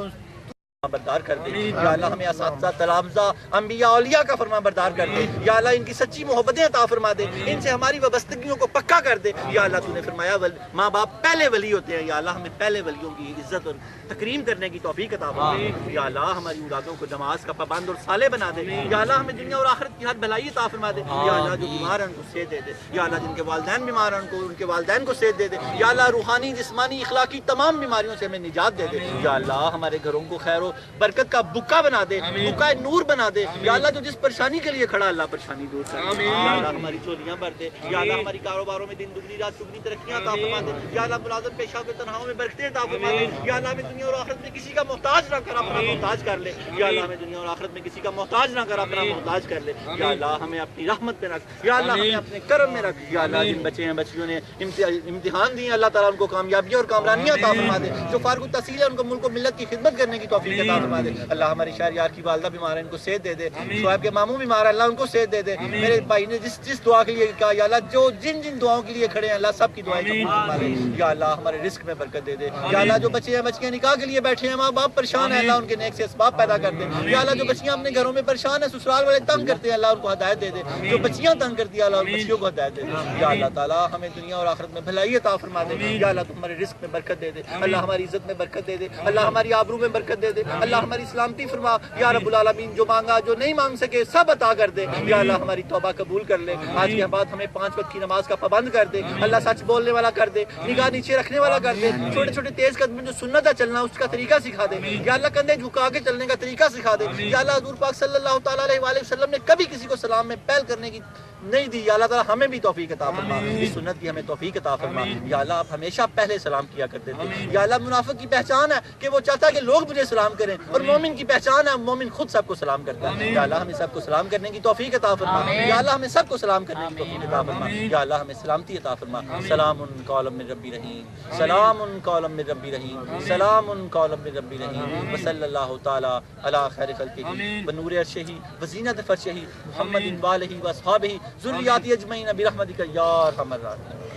بردار کر دے یا اللہ ہمیں اساتذہ تلامذہ انبیاء اولیاء کا فرما بردار کر دے یا اللہ ان کی سچی محبتیں عطا فرما دے ان سے ہماری وابستگیوں کو پکا کر دے یا اللہ تو نے فرمایا ماں باپ پہلے ولی ہوتے ہیں یا اللہ ہمیں پہلے ولیوں کی عزت اور تکریم کرنے کی توفیق عطا فرما یا اللہ ہماری اولادوں کو نماز کا پابند اور صالح بنا دے یا اللہ ہمیں دنیا اور آخرت کی ہر بھلائی عطا فرما دے یا اللہ جو بیمار ہیں ان کو صحت دے دے یا اللہ جن کے والدین بیمار ہیں ان کے والدین کو صحت دے دے یا اللہ روحانی جسمانی اخلاقی تمام بیماریوں سے ہمیں نجات دے دے یا اللہ ہمارے گھروں کو خیر و برکت کا بکا بنا دے بکا نور بنا دے یا اللہ جو جس پریشانی کے لیے کھڑا اللہ پریشانی دور کر یا اللہ ہماری چولیاں بھر دے یا اللہ ہماری کاروباروں میں دن دگنی رات چگنی ترقیاں عطا فرما دے یا اللہ ملازم پیشہ کے تنہاؤں میں برکتیں عطا فرما دے یا اللہ ہمیں دنیا اور آخرت میں کسی کا محتاج نہ کر اپنا محتاج کر لے یا اللہ ہمیں دنیا اور آخرت میں کسی کا محتاج نہ کر اپنا محتاج کر لے یا اللہ ہمیں اپنی رحمت میں رکھ یا اللہ ہمیں اپنے کرم میں رکھ یا اللہ جن بچے ہیں بچیوں نے امتحان دیے اللہ تعالیٰ ان کو کامیابیاں اور کامرانیاں عطا فرما دے جو فارغ التحصیل ہے ان کو ملک و ملت کی خدمت کرنے کی توفیق عطا فرما دے اللہ ہماری شہریار کی والدہ بیمار ہے ان کو صحت دے دے شعیب کے ماموں بیمار ہے اللہ ان کو صحت دے دے میرے بھائی نے جس دعا کے لیے کہا یا اللہ جو جن دعاؤں کے لیے کھڑے ہیں اللہ سب کی دعائیں قبول فرما لے یا اللہ ہمارے رزق میں برکت دے دے یا اللہ جو بچے ہیں بچیاں نکاح کے لیے بیٹھے ہیں ماں باپ پریشان ہیں اللہ ان کے نیک سے اسباب پیدا کر دے یا اللہ جو بچیاں اپنے گھروں میں پریشان ہیں سسرال والے تنگ کرتے ہیں اللہ ان کو ہدایت دے دے جو بچیاں تنگ کرتی ہیں اللہ ان بچیوں کو ہدایت دے دے یا اللہ تعالیٰ ہمیں دنیا اور آخرت میں بھلائی عطا فرما دے یا اللہ تو ہمارے رزق میں برکت دے دے اللہ ہماری عزت میں برکت دے دے اللہ ہماری آبرو میں برکت دے دے اللہ ہماری سلامتی فرما یا رب العالمین جو مانگا جو نہیں مانگ سکے سب عطا کر دے یا اللہ ہماری توبہ قبول کر لے آج کے بعد ہمیں 5 وقت کی نماز کا پابند کر دے اللہ سچ بولنے والا کر دے نگاہ نیچے رکھنے والا کر دے چھوٹے چھوٹے تیز قدم جو سنت ہے چلنا اس کا طریقہ سکھا دے یا اللہ کندھے جھکا کے چلنے کا طریقہ سکھا دے یا اللہ حضور پاک صلی اللہ تعالیٰ علیہ وآلہ وسلم نے کبھی کسی کو سلام میں پہل کرنے کی نہیں دی یا اللہ تعالیٰ ہمیں بھی توفیق عطا فرما اس سنت کی ہمیں توفیق عطا فرما یا اللہ آپ ہمیشہ پہلے سلام کیا کرتے تھے یا اللہ منافق کی پہچان ہے کہ وہ چاہتا ہے کہ لوگ مجھے سلام کریں اور مومن کی پہچان ہے مومن خود سب کو سلام کرتا ہے یا اللہ ہمیں سب کو سلام کرنے کی توفیق عطا فرما یا اللہ ہمیں سب کو سلام کرنے کی توفیق عطا فرما یا اللہ ہمیں سلامتی عطا فرما سلام قولا من رب رحیم سلام قولا من رب رحیم سلام قولا من رب رحیم وصلی اللہ تعالی علی خیر خلقہ بنور عرشہ وزینت فرشہ محمد وآلہ واصحابہ ذریات اجمعین برحمتک یا ارحم الراحمین.